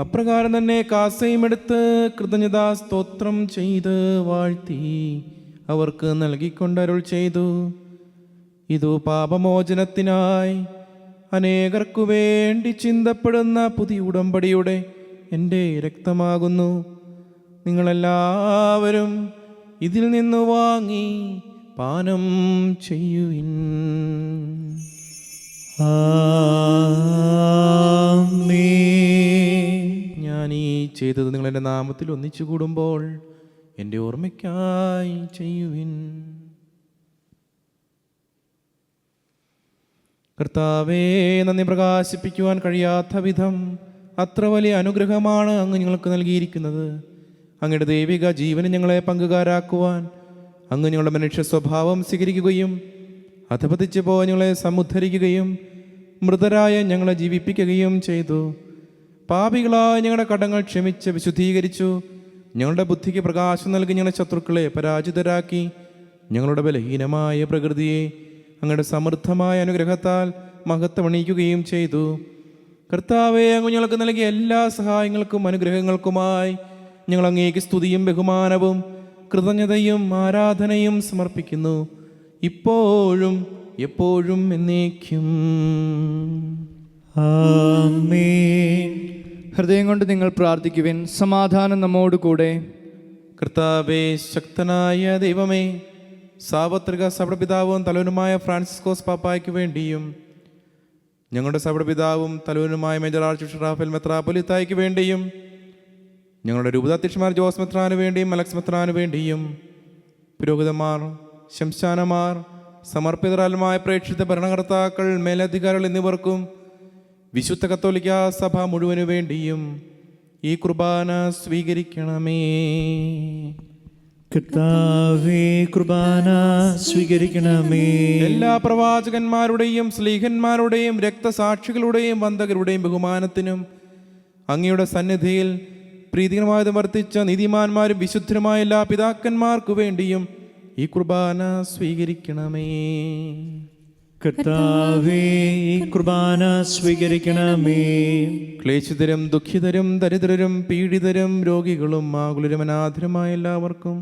അപ്രകാരം തന്നെ കാസയും എടുത്ത് കൃതജ്ഞതാ സ്തോത്രം ചെയ്ത് വാഴ്ത്തി അവർക്ക് നൽകിക്കൊണ്ട് അരുൾ ചെയ്തു: ഇതു പാപമോചനത്തിനായി അനേകർക്കു വേണ്ടി ചിന്തപ്പെടുന്ന പുതിയ ഉടമ്പടിയുടെ എൻ്റെ രക്തമാകുന്നു. നിങ്ങളെല്ലാവരും ഇതിൽ നിന്ന് വാങ്ങി പാനം ചെയ്യുവിൻ. ആമേൻ. ഞാൻ ഈ ചെയ്തത് നിങ്ങൾ എൻ്റെ നാമത്തിൽ ഒന്നിച്ചു കൂടുമ്പോൾ എൻ്റെ ഓർമ്മയ്ക്കായി ചെയ്യുവിൻ. കർത്താവേ, നന്ദി പ്രകാശിപ്പിക്കുവാൻ കഴിയാത്ത വിധം അത്ര വലിയ അനുഗ്രഹമാണ് അങ്ങ് ഞങ്ങൾക്ക് നൽകിയിരിക്കുന്നത്. അങ്ങയുടെ ദൈവിക ജീവന് ഞങ്ങളെ പങ്കുകാരാക്കുവാൻ അങ്ങ് ഞങ്ങളുടെ മനുഷ്യ സ്വഭാവം സ്വീകരിക്കുകയും അധപതിച്ചു പോയ ഞങ്ങളെ സമുദ്ധരിക്കുകയും മൃതരായ ഞങ്ങളെ ജീവിപ്പിക്കുകയും ചെയ്തു. പാപികളായ ഞങ്ങളുടെ കടങ്ങൾ ക്ഷമിച്ച് വിശുദ്ധീകരിച്ചു. ഞങ്ങളുടെ ബുദ്ധിക്ക് പ്രകാശം നൽകി ഞങ്ങളുടെ ശത്രുക്കളെ പരാജിതരാക്കി. ഞങ്ങളുടെ ബലഹീനമായ പ്രകൃതിയെ അങ്ങയുടെ സമൃദ്ധമായ അനുഗ്രഹത്താൽ മഹത്വമണിയിക്കുകയും ചെയ്തു. കർത്താവേ, അങ്ങ് ഞങ്ങൾക്ക് നൽകിയ എല്ലാ സഹായങ്ങൾക്കും അനുഗ്രഹങ്ങൾക്കുമായി ഞങ്ങൾ അങ്ങേക്ക് സ്തുതിയും ബഹുമാനവും കൃതജ്ഞതയും ആരാധനയും സമർപ്പിക്കുന്നു, ഇപ്പോഴും എപ്പോഴും എന്നേക്കും. ആമേൻ. ഹൃദയം കൊണ്ട് നിങ്ങൾ പ്രാർത്ഥിക്കുവിൻ. സമാധാനം നമ്മോട് കൂടെ. കർത്താവേ, ശക്തനായ ദൈവമേ, സാർവത്രിക സഭപിതാവും തലവനുമായ ഫ്രാൻസിസ്കോസ് പാപ്പായ്ക്ക് വേണ്ടിയും ഞങ്ങളുടെ സഭപിതാവും തലവനുമായ മേജർ ആർച്ച് ബിഷപ്പ് റാഫേൽ മെത്രാപ്പൊലീത്തായ്ക്ക് വേണ്ടിയും ഞങ്ങളുടെ രൂപതാധ്യക്ഷന്മാർ ജോസ് മെത്രാന് വേണ്ടിയും അലക്സ് മെത്രാന് വേണ്ടിയും പുരോഹിതന്മാർ, ശംശാനമാർ, സമർപ്പിതരാലുമായ പ്രേക്ഷിത ഭരണകർത്താക്കൾ, മേലധികാരികൾ എന്നിവർക്കും വിശുദ്ധ കത്തോലിക്ക സഭ മുഴുവനു വേണ്ടിയും ഈ കുർബാന സ്വീകരിക്കണമേ. കർത്താവേ, കുർബാന സ്വീകരിക്കണമേ. എല്ലാ പ്രവാചകന്മാരുടെയും സ്ലീഹന്മാരുടെയും രക്തസാക്ഷികളുടെയും വന്ദകരുടെയും ബഹുമാനത്തിനും അങ്ങയുടെ സന്നിധിയിൽ പ്രീതികരമായത് വർത്തിച്ച നീതിമാന്മാരും വിശുദ്ധരുമായ എല്ലാ പിതാക്കന്മാർക്കു വേണ്ടിയും ഈ കുർബാന സ്വീകരിക്കണമേ. കർത്താവേ, കുർബാന സ്വീകരിക്കണമേ. ക്ലേശിതരും ദുഃഖിതരും ദരിദ്രരും പീഡിതരും രോഗികളും ആകുലരും അനാഥരുമായ എല്ലാവർക്കും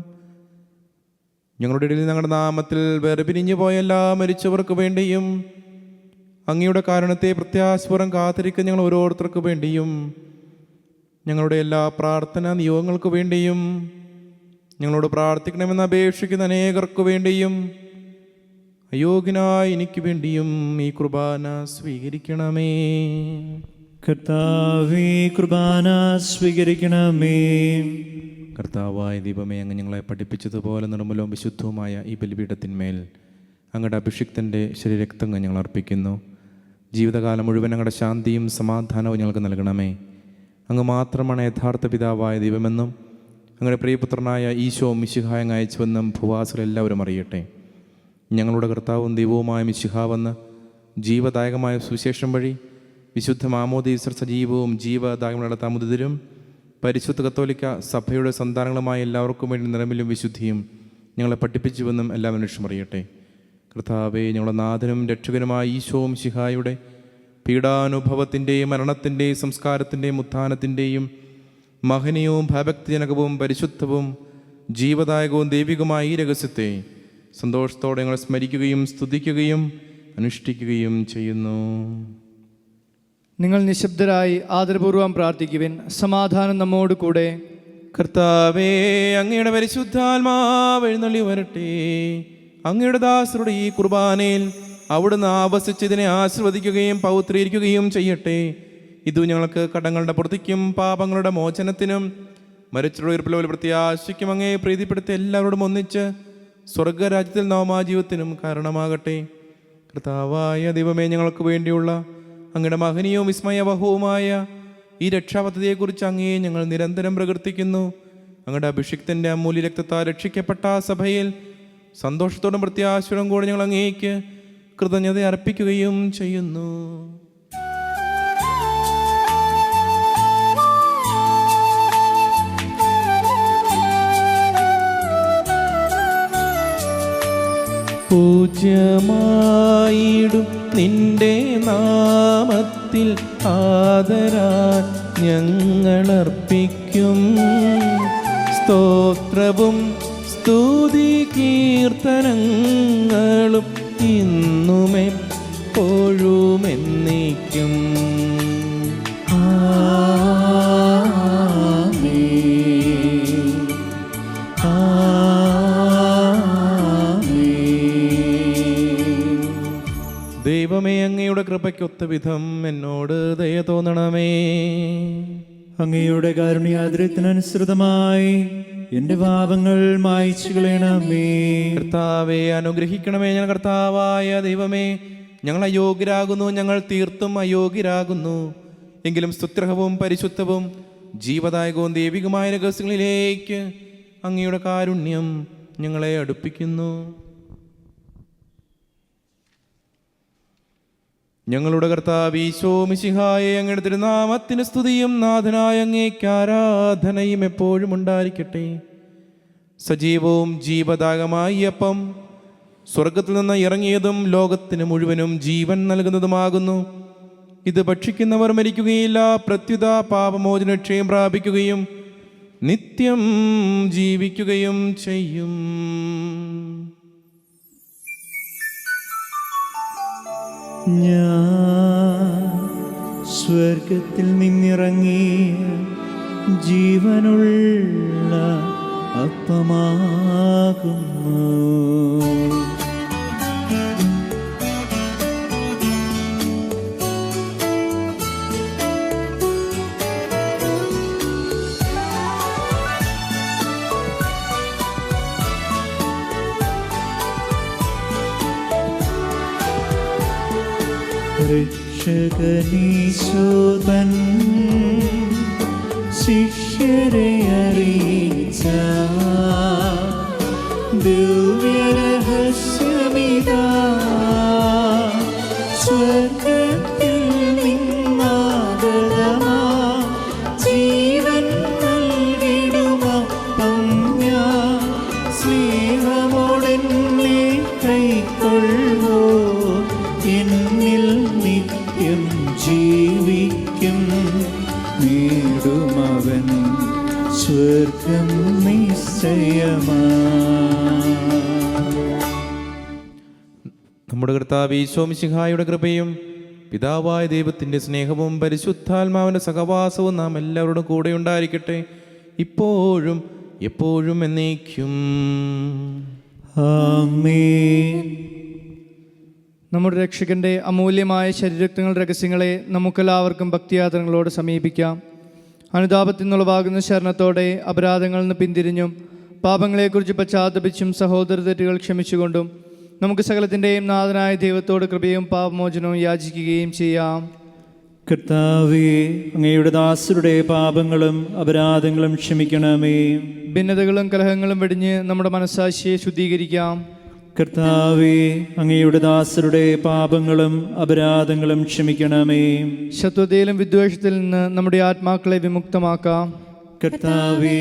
ഞങ്ങളുടെ ഇടയിൽ ഞങ്ങളുടെ നാമത്തിൽ വേർപിരിഞ്ഞു പോയ എല്ലാ മരിച്ചവർക്ക് വേണ്ടിയും അങ്ങയുടെ കാരുണ്യത്തെ പ്രത്യാശപൂർവ്വം കാത്തിരിക്കുന്ന ഞങ്ങൾ ഓരോരുത്തർക്ക് വേണ്ടിയും ഞങ്ങളുടെ എല്ലാ പ്രാർത്ഥനാ നിയോഗങ്ങൾക്ക് വേണ്ടിയും ഞങ്ങളോട് പ്രാർത്ഥിക്കണമെന്ന് അപേക്ഷിക്കുന്ന അനേകർക്ക് വേണ്ടിയും അയോഗ്യനായ എനിക്ക് വേണ്ടിയും ഈ കുർബാന സ്വീകരിക്കണമേ. കർത്താവേ, കുർബാന സ്വീകരിക്കണമേ. കർത്താവായ ദൈവമേ, അങ്ങ് ഞങ്ങളെ പഠിപ്പിച്ചതുപോലെ നിർമ്മലവും വിശുദ്ധവുമായ ഈ ബലിപീഠത്തിന്മേൽ അങ്ങയുടെ അഭിഷിക്തൻ്റെ ശരീരരക്തങ്ങൾ ഞങ്ങൾ അർപ്പിക്കുന്നു. ജീവിതകാലം മുഴുവൻ അങ്ങയുടെ ശാന്തിയും സമാധാനവും ഞങ്ങൾക്ക് നൽകണമേ. അങ്ങ് മാത്രമാണ് യഥാർത്ഥ പിതാവായ ദൈവമെന്നും അങ്ങയുടെ പ്രിയപുത്രനായ ഈശോ മിശിഹായ അയച്ചുവെന്നും ഭൂവാസികളെല്ലാവരും അറിയട്ടെ. ഞങ്ങളുടെ കർത്താവും ദൈവവുമായ മിശിഹാവെന്ന് ജീവദായകമായ സുവിശേഷം വഴി വിശുദ്ധ മാമോദീസർ സജീവവും ജീവദായകമുള്ള താമുദിതരും പരിശുദ്ധ കത്തോലിക്ക സഭയുടെ സന്താനങ്ങളുമായ എല്ലാവർക്കും വേണ്ടി നിറമിലും വിശുദ്ധിയും ഞങ്ങളെ പഠിപ്പിച്ചുവെന്നും എല്ലാ മനുഷ്യരും അറിയട്ടെ. കർത്താവേ, ഞങ്ങളുടെ നാഥനും രക്ഷകനുമായ ഈശോ മിശിഹായുടെ പീഡാനുഭവത്തിൻ്റെയും മരണത്തിൻ്റെയും സംസ്കാരത്തിൻ്റെയും ഉത്ഥാനത്തിൻ്റെയും മഹനീയവും ഭയഭക്തിജനകവും പരിശുദ്ധവും ജീവദായകവും ദൈവികമായ ഈ രഹസ്യത്തെ സന്തോഷത്തോടെ ഞങ്ങൾ സ്മരിക്കുകയും സ്തുതിക്കുകയും അനുഷ്ഠിക്കുകയും ചെയ്യുന്നു. നിങ്ങൾ നിശബ്ദരായി ആദരപൂർവ്വം പ്രാർത്ഥിക്കുവിൻ. സമാധാനം നമ്മോട് കൂടെ. കർത്താവേ, അങ്ങയുടെ പരിശുദ്ധാത്മാവ് എഴുന്നള്ളി വരട്ടെ. അങ്ങയുടെ ദാസരുടെ ഈ കുർബാനയിൽ അവിടുന്ന് ആവസിച്ചതിനെ ആശീർവദിക്കുകയും പൗത്രീകരിക്കുകയും ചെയ്യട്ടെ. ഇത് ഞങ്ങൾക്ക് കടങ്ങളുടെ പ്രതിക്കും പാപങ്ങളുടെ മോചനത്തിനും മരിച്ചവരുടെ ഉയർപ്പിലെ പ്രത്യാശയ്ക്കും അങ്ങേ പ്രീതിപ്പെടുത്തി എല്ലാവരോടും ഒന്നിച്ച് സ്വർഗരാജ്യത്തിൽ നവമാജീവത്തിനും കാരണമാകട്ടെ. കർത്താവായ ദൈവമേ, ഞങ്ങൾക്ക് വേണ്ടിയുള്ള അങ്ങയുടെ മഹനീയവും വിസ്മയവഹവുമായ ഈ രക്ഷാപദ്ധതിയെക്കുറിച്ച് അങ്ങേ ഞങ്ങൾ നിരന്തരം പ്രകീർത്തിക്കുന്നു. അങ്ങയുടെ അഭിഷിക്തൻ്റെ അമൂല്യ രക്തത്താൽ രക്ഷിക്കപ്പെട്ട സഭയിൽ സന്തോഷത്തോടും പ്രത്യാശയോടും കൂടെ ഞങ്ങൾ അങ്ങേക്ക് കൃതജ്ഞത അർപ്പിക്കുകയും ചെയ്യുന്നു. പൂജ്യമായിടും നിന്റെ നാമത്തിൽ ആദരാൻ ഞങ്ങളർപ്പിക്കും സ്തോത്രവും സ്തുതി കീർത്തനങ്ങളും ഇന്നുമെപ്പോഴും എന്നേക്കും. ദൈവമേ, അങ്ങയുടെ കൃപയ്ക്ക് വിധം എന്നോട് ദയ തോന്നണമേ. അങ്ങയുടെ കാരുണ്യാദ്രത്തിനനുസൃതമായി എന്റെ പാപങ്ങൾ മായ്ച്ചു കളയണമേ. കർത്താവെ അനുഗ്രഹിക്കണമേ. ഞങ്ങൾ കർത്താവായ ദൈവമേ, ഞങ്ങൾ അയോഗ്യരാകുന്നു, ഞങ്ങൾ തീർത്തും അയോഗ്യരാകുന്നു. എങ്കിലും സ്തുത്യർഹവും പരിശുദ്ധവും ജീവദായകവും ദൈവികമായ രഹസ്യങ്ങളിലേക്ക് അങ്ങയുടെ കാരുണ്യം ഞങ്ങളെ അടുപ്പിക്കുന്നു. ഞങ്ങളുടെ കർത്താവ് ഈശോ മിശിഹായെ, അങ്ങയുടെ തിരുനാമത്തിന് സ്തുതിയും നാഥനായ അങ്ങേക്ക് ആരാധനയും എപ്പോഴും ഉണ്ടായിരിക്കട്ടെ. സജീവവും ജീവദായകമായ ഈ അപ്പം സ്വർഗത്തിൽ നിന്ന് ഇറങ്ങിയതും ലോകത്തിന് മുഴുവനും ജീവൻ നൽകുന്നതുമാകുന്നു. ഇത് ഭക്ഷിക്കുന്നവർ മരിക്കുകയില്ല, പ്രത്യുത പാപമോചനക്ഷയം പ്രാപിക്കുകയും നിത്യം ജീവിക്കുകയും ചെയ്യും. ഞാൻ സ്വർഗത്തിൽ നിന്നിറങ്ങിയ ജീവനുള്ള അപ്പമാകുന്നു. രക്ഷകനീശോതൻ ശിഷ്യരെ അറിയിച്ച ദിവ്യരഹസ്യമിതാ, സ്വർഗത്തിൽ നിന്നാഗതമാ ജീവൻ നൽകിടുമപ്പം ഞാൻ സ്നേഹമോടെന്നെ കൈക്കൊള്ളുവോ, എന്നിൽ നിത്യം ജീവിക്കും, നേടുമവൻ സ്വർഗം നിശ്ചയമാ. നമ്മുടെ കർത്താവ് ഈശോ മിശിഹായുടെ കൃപയും പിതാവായ ദൈവത്തിൻ്റെ സ്നേഹവും പരിശുദ്ധാത്മാവിൻ്റെ സഹവാസവും നാം എല്ലാവരോടും കൂടെ ഉണ്ടായിരിക്കട്ടെ, ഇപ്പോഴും എപ്പോഴും എന്നേക്കും. ആമേൻ. നമ്മുടെ രക്ഷകന്റെ അമൂല്യമായ ശരീരരക്തങ്ങളുടെ രഹസ്യങ്ങളെ നമുക്കെല്ലാവർക്കും ഭക്തിയാദരങ്ങളോട് സമീപിക്കാം. അനുതാപത്തിൽ നിന്നുളവാകുന്ന ശരണത്തോടെ അപരാധങ്ങളിൽ നിന്ന് പിന്തിരിഞ്ഞും പാപങ്ങളെക്കുറിച്ച് പശ്ചാത്തപിച്ചും സഹോദര തെറ്റുകൾ ക്ഷമിച്ചുകൊണ്ടും നമുക്ക് സകലത്തിൻ്റെയും നാഥനായ ദൈവത്തോട് കൃപയും പാപമോചനവും യാചിക്കുകയും ചെയ്യാം. കർത്താവേ, അങ്ങയുടെ ദാസരുടെ പാപങ്ങളും അപരാധങ്ങളും ക്ഷമിക്കണമേ. ഭിന്നതകളും കലഹങ്ങളും വെടിഞ്ഞ് നമ്മുടെ മനസ്സാക്ഷിയെ ശുദ്ധീകരിക്കാം. കർത്താവേ, അങ്ങയുടെ ദാസരുടെ പാപങ്ങളും അപരാധങ്ങളും ക്ഷമിക്കണമേ. ശത്രുതയിലും വിദ്വേഷത്തിൽ നിന്ന് നമ്മുടെ ആത്മാക്കളെ വിമുക്തമാക്കാം. കർത്താവേ,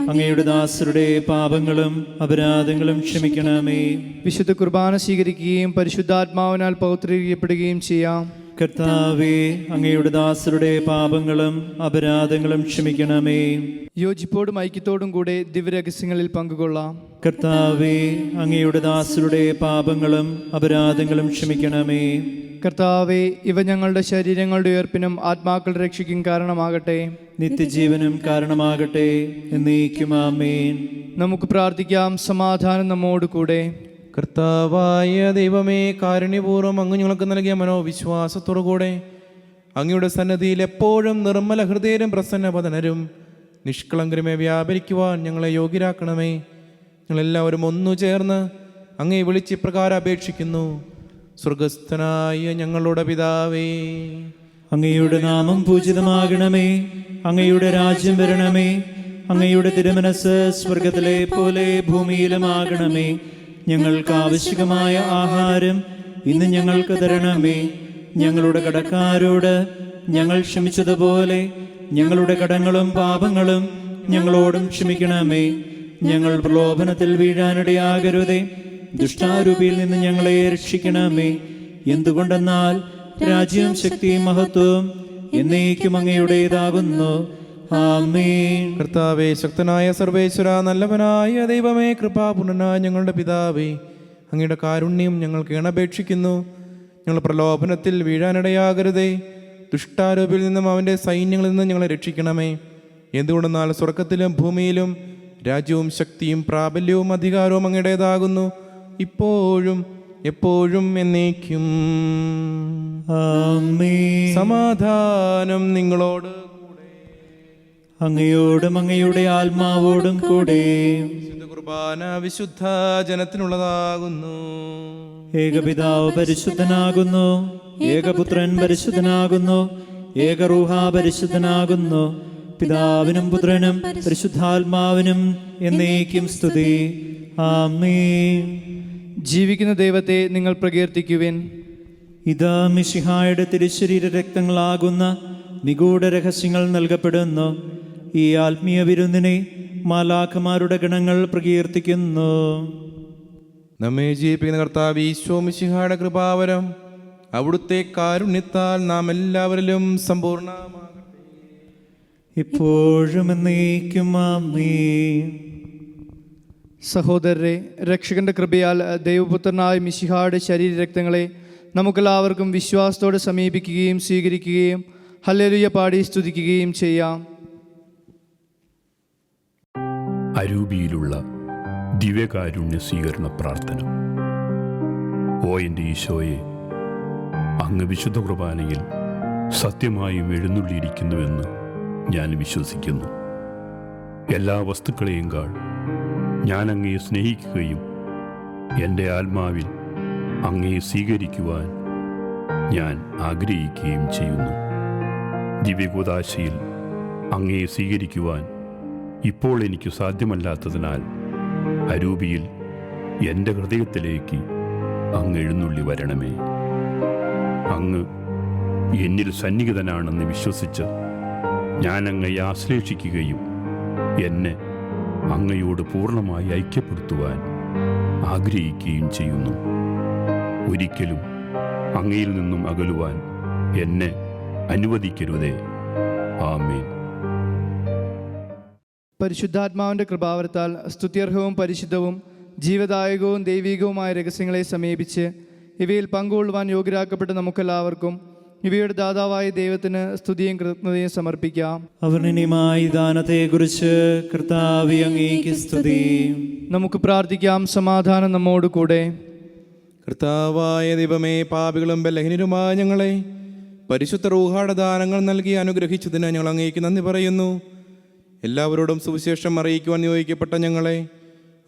അങ്ങയുടെ ദാസരുടെ പാപങ്ങളും അപരാധങ്ങളും ക്ഷമിക്കണമേ. വിശുദ്ധ കുർബാന സ്വീകരിക്കുകയും പരിശുദ്ധാത്മാവിനാൽ പൗത്രീകരിക്കപ്പെടുകയും ചെയ്യാം. കർത്താവേ, അങ്ങയുടെ ദാസരുടെ പാപങ്ങളും അപരാധങ്ങളും ക്ഷമിക്കണമേ. യോജിപ്പോടും ഐക്യത്തോടും കൂടെ ദിവ്യരഹസ്യങ്ങളിൽ പങ്കുകൊള്ളാം. കർത്താവേ, അങ്ങയുടെ ദാസരുടെ പാപങ്ങളും അപരാധങ്ങളും ക്ഷമിക്കണമേ. കർത്താവേ, ഇവ ഞങ്ങളുടെ ശരീരങ്ങളുടെ ഉയർപ്പിനും ആത്മാക്കളുടെ രക്ഷയ്ക്കും കാരണമാകട്ടെ, നിത്യജീവനും കാരണമാകട്ടെ, എന്നേക്കും ആമേൻ. നമുക്ക് പ്രാർത്ഥിക്കാം. സമാധാനം നമ്മോട് കൂടെ. കർത്താവായ ദൈവമേ, കാരുണ്യപൂർവ്വം അങ്ങ് ഞങ്ങൾക്ക് നൽകിയ മനോവിശ്വാസത്തോടുകൂടെ അങ്ങയുടെ സന്നദ്ധിയിൽ എപ്പോഴും നിർമ്മല ഹൃദയരും പ്രസന്നവദനരും നിഷ്കളങ്കരുമേ വ്യാപരിക്കുവാൻ ഞങ്ങളെ യോഗ്യരാക്കണമേ. ഞങ്ങളെല്ലാവരും ഒന്നു ചേർന്ന് അങ്ങേ വിളിച്ച് ഇപ്രകാരം അപേക്ഷിക്കുന്നു. സ്വർഗസ്ഥനായ ഞങ്ങളുടെ പിതാവേ, അങ്ങയുടെ നാമം പൂജിതമാകണമേ. അങ്ങയുടെ രാജ്യം വരണമേ. അങ്ങയുടെ തിരുമനസ് സ്വർഗത്തിലെ പോലെ ഭൂമിയിലുമാകണമേ. ഞങ്ങൾക്ക് ആവശ്യമായ ആഹാരം ഇന്ന് ഞങ്ങൾക്ക് തരണമേ. ഞങ്ങളുടെ കടക്കാരോട് ഞങ്ങൾ ക്ഷമിച്ചതുപോലെ ഞങ്ങളുടെ കടങ്ങളും പാപങ്ങളും ഞങ്ങളോടും ക്ഷമിക്കണമേ. ഞങ്ങൾ പ്രലോഭനത്തിൽ വീഴാനിടയാകരുതേ, ദുഷ്ടാരൂപിയിൽ നിന്ന് ഞങ്ങളെ രക്ഷിക്കണമേ. എന്തുകൊണ്ടെന്നാൽ രാജ്യവും ശക്തിയും മഹത്വവും എന്നേക്കും അങ്ങയുടേതാകുന്നു. ആമേൻ. കർത്താവേ, ശക്തനായ സർവേശ്വര, നല്ലവനായ ദൈവമേ, കൃപാപൂർണനായ ഞങ്ങളുടെ പിതാവേ, അങ്ങയുടെ കാരുണ്യം ഞങ്ങൾക്ക് അപേക്ഷിക്കുന്നു. ഞങ്ങൾ പ്രലോഭനത്തിൽ വീഴാനിടയാകരുതേ, ദുഷ്ടാരൂപിയിൽ നിന്നും അവൻ്റെ സൈന്യങ്ങളിൽ നിന്നും ഞങ്ങളെ രക്ഷിക്കണമേ. എന്തുകൊണ്ടെന്നാൽ സ്വർഗത്തിലും ഭൂമിയിലും രാജ്യവും ശക്തിയും പ്രാബല്യവും അധികാരവും അങ്ങയുടേതാകുന്നു, ഇപ്പോഴും എപ്പോഴും എന്നേക്കും. ആമേൻ. സമാധാനം നിങ്ങളോട് കൂടെ. അങ്ങയോടും അങ്ങയുടെ ആത്മാവോടും കൂടെ. വിശുദ്ധ കുർബാന വിശുദ്ധ ജനത്തിനുള്ളതാകുന്നു. ഏകപിതാവ് പരിശുദ്ധനാകുന്നു, ഏകപുത്രൻ പരിശുദ്ധനാകുന്നു, ഏകറൂഹ പരിശുദ്ധനാകുന്നു. പിതാവിനും പുത്രനും പരിശുദ്ധാത്മാവിനും എന്നേക്കും സ്തുതി. ആമേൻ. ജീവിക്കുന്ന ദൈവത്തെ നിങ്ങൾ പ്രകീർത്തിക്കുവിൻ. ഇതാ മിശിഹായുടെ തിരുശരീര രക്തങ്ങളാകുന്ന നിഗൂഢ രഹസ്യങ്ങൾ നൽകപ്പെടുന്നു. ഈ ആത്മീയ വിരുന്നിനെ മാലാഖമാരുടെ ഗണങ്ങൾ പ്രകീർത്തിക്കുന്നു. നമ്മെ ജീവിപ്പിക്കുന്ന കർത്താവ് ഈശോ മിശിഹായുടെ കൃപാവരം അവിടുത്തെ കാരുണ്യത്താൽ നാം എല്ലാവരിലും സമ്പൂർണ്ണമാകട്ടെ. ഇപ്പോഴും എന്നേക്കും ആമേൻ. സഹോദരരെ, രക്ഷകന്റെ കൃപയാൽ ദൈവപുത്രനായ മിശിഹായുടെ ശരീരരക്തങ്ങളെ നമുക്കെല്ലാവർക്കും വിശ്വാസത്തോടെ സമീപിക്കുകയും സ്വീകരിക്കുകയും ഹല്ലേലൂയ പാടി സ്തുതിക്കുകയും ചെയ്യാം. അരൂപിയിലുള്ള ദിവ്യകാരുണ്യ സ്വീകരണ പ്രാർത്ഥന. ഓ എൻ്റെ ഈശോയെ, അങ്ങ് വിശുദ്ധ കുർബാനയിൽ സത്യമായും എഴുന്നള്ളിയിരിക്കുന്നുവെന്ന് ഞാൻ വിശ്വസിക്കുന്നു. എല്ലാ വസ്തുക്കളെയും കാൾ ഞാൻ അങ്ങയെ സ്നേഹിക്കുകയും എൻ്റെ ആത്മാവിൽ അങ്ങയെ സ്വീകരിക്കുവാൻ ഞാൻ ആഗ്രഹിക്കുകയും ചെയ്യുന്നു. ദിവ്യകൂദാശയിൽ അങ്ങയെ സ്വീകരിക്കുവാൻ ഇപ്പോൾ എനിക്ക് സാധ്യമല്ലാത്തതിനാൽ അരൂപിയിൽ എൻ്റെ ഹൃദയത്തിലേക്ക് അങ്ങ് എഴുന്നള്ളി വരണമേ. അങ്ങ് എന്നിൽ സന്നിഹിതനാണെന്ന് വിശ്വസിച്ച് ഞാൻ അങ്ങയെ ആശ്ലേഷിക്കുകയും എന്നെ അങ്ങയോട് പൂർണ്ണമായി ഐക്യപ്പെടുത്തുവാൻ ആഗ്രഹിക്കുകയും ചെയ്യുന്നു. ഒരിക്കലും അങ്ങയിൽ നിന്നും അകലുവാൻ എന്നെ അനുവദിക്കരുതേ. ആമേൻ. പരിശുദ്ധാത്മാവിൻ്റെ കൃപാവരത്താൽ സ്തുത്യർഹവും പരിശുദ്ധവും ജീവദായകവും ദൈവികവുമായ രഹസ്യങ്ങളെ സമീപിച്ച് ഇവയിൽ പങ്കുകൊള്ളുവാൻ യോഗ്യരാക്കപ്പെട്ട നമുക്കെല്ലാവർക്കും ഇവയുടെ ദാതാവായ ദൈവത്തിന് സ്തുതിയും കൃതജ്ഞതയും സമർപ്പിക്കാം. അവർണ്ണനീയമായ ദാനത്തെക്കുറിച്ച് കർത്താവേ അങ്ങേക്ക് സ്തുതി. നമുക്ക് പ്രാർത്ഥിക്കാം. സമാധാനം നമ്മോട് കൂടെ. കർത്താവായ ദൈവമേ, പാപികളും ബലഹീനരുമായ ഞങ്ങളെ പരിശുദ്ധ റൂഹായുടെ ദാനങ്ങൾ നൽകി അനുഗ്രഹിച്ചതിന് ഞങ്ങൾ അങ്ങേക്ക് നന്ദി പറയുന്നു. എല്ലാവരോടും സുവിശേഷം അറിയിക്കുവാൻ നിയോഗിക്കപ്പെട്ട ഞങ്ങളെ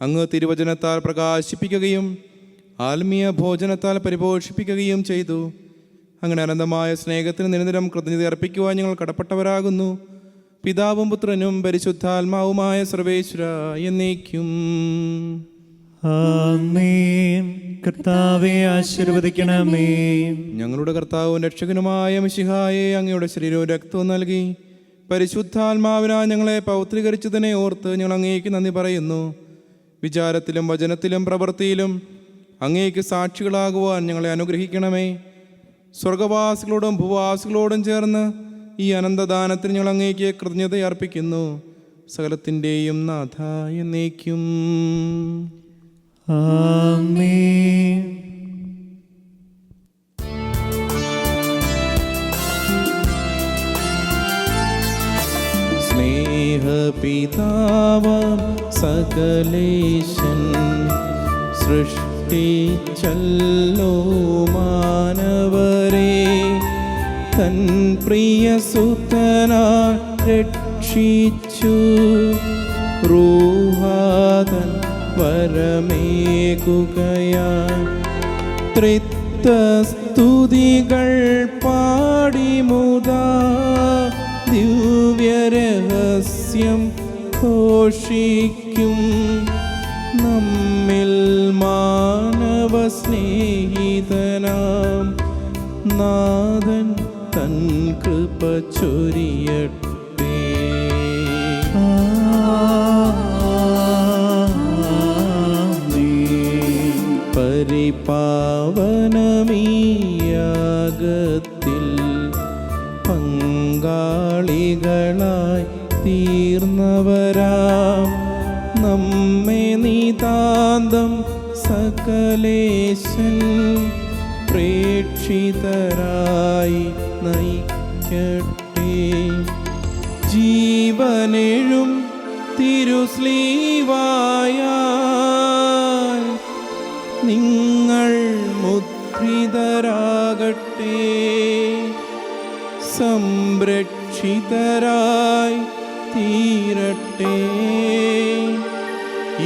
അങ്ങ് തിരുവചനത്താൽ പ്രകാശിപ്പിക്കുകയും ആത്മീയ ഭോജനത്താൽ പരിപോഷിപ്പിക്കുകയും ചെയ്തു. അങ്ങനെ അനന്തമായ സ്നേഹത്തിന് നിരന്തരം കൃതജ്ഞത അർപ്പിക്കുവാൻ ഞങ്ങൾ കടപ്പെട്ടവരാകുന്നു. പിതാവും പുത്രനും പരിശുദ്ധാത്മാവുമായ സർവേശ്വര എന്നേക്കും. ആമേൻ. കർത്താവേ ആശീർവദിക്കണമേ. ഞങ്ങളുടെ കർത്താവും രക്ഷകനുമായ മിശിഹായെ അങ്ങയുടെ ശരീരവും രക്തവും നൽകി പരിശുദ്ധാത്മാവിനാൽ ഞങ്ങളെ പൗത്രീകരിച്ചതിനെ ഓർത്ത് ഞങ്ങൾ അങ്ങേക്ക് നന്ദി പറയുന്നു. വിചാരത്തിലും വചനത്തിലും പ്രവൃത്തിയിലും അങ്ങേക്ക് സാക്ഷികളാകുവാൻ ഞങ്ങളെ അനുഗ്രഹിക്കണമേ. സ്വർഗവാസികളോടും ഭൂവാസികളോടും ചേർന്ന് ഈ അനന്തദാനത്തിന് ഞങ്ങൾ അങ്ങേക്ക് കൃതജ്ഞത അർപ്പിക്കുന്നു. സകലത്തിൻ്റെയും നാഥ എന്നേക്കും. ആമേൻ. സ്നേഹപിതാവാം സകലേശൻ സൃഷ്ടിച്ചല്ലോ മാനവരെ തൻ പ്രിയസുതനാൽ രക്ഷിച്ചു. റൂഹാതൻ വരമേകുകയാൽ ത്രിത്വസ്തുതികൾ പാടിമുദാ ദിവ്യരഹസ്യം ഘോഷിക്കും. നമ്മിൽ മാനവ സ്നേഹിതനാം നാഥൻ തൻ കൃപ ചൊരിയട്ടെ. പരിപാവനമീയാഗത്തിൽ പങ്കാളികളായി തീർന്നവരാം നമ്മെ നിതാന്തം സകലേശൻ പ്രേക്ഷിതരായി നയിക്കട്ടെ. ജീവനെഴും തിരുസ്ലീവായ നിങ്ങൾ സംരക്ഷിതരായി തീരട്ടെ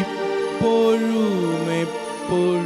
ഇപ്പോഴും എപ്പോഴും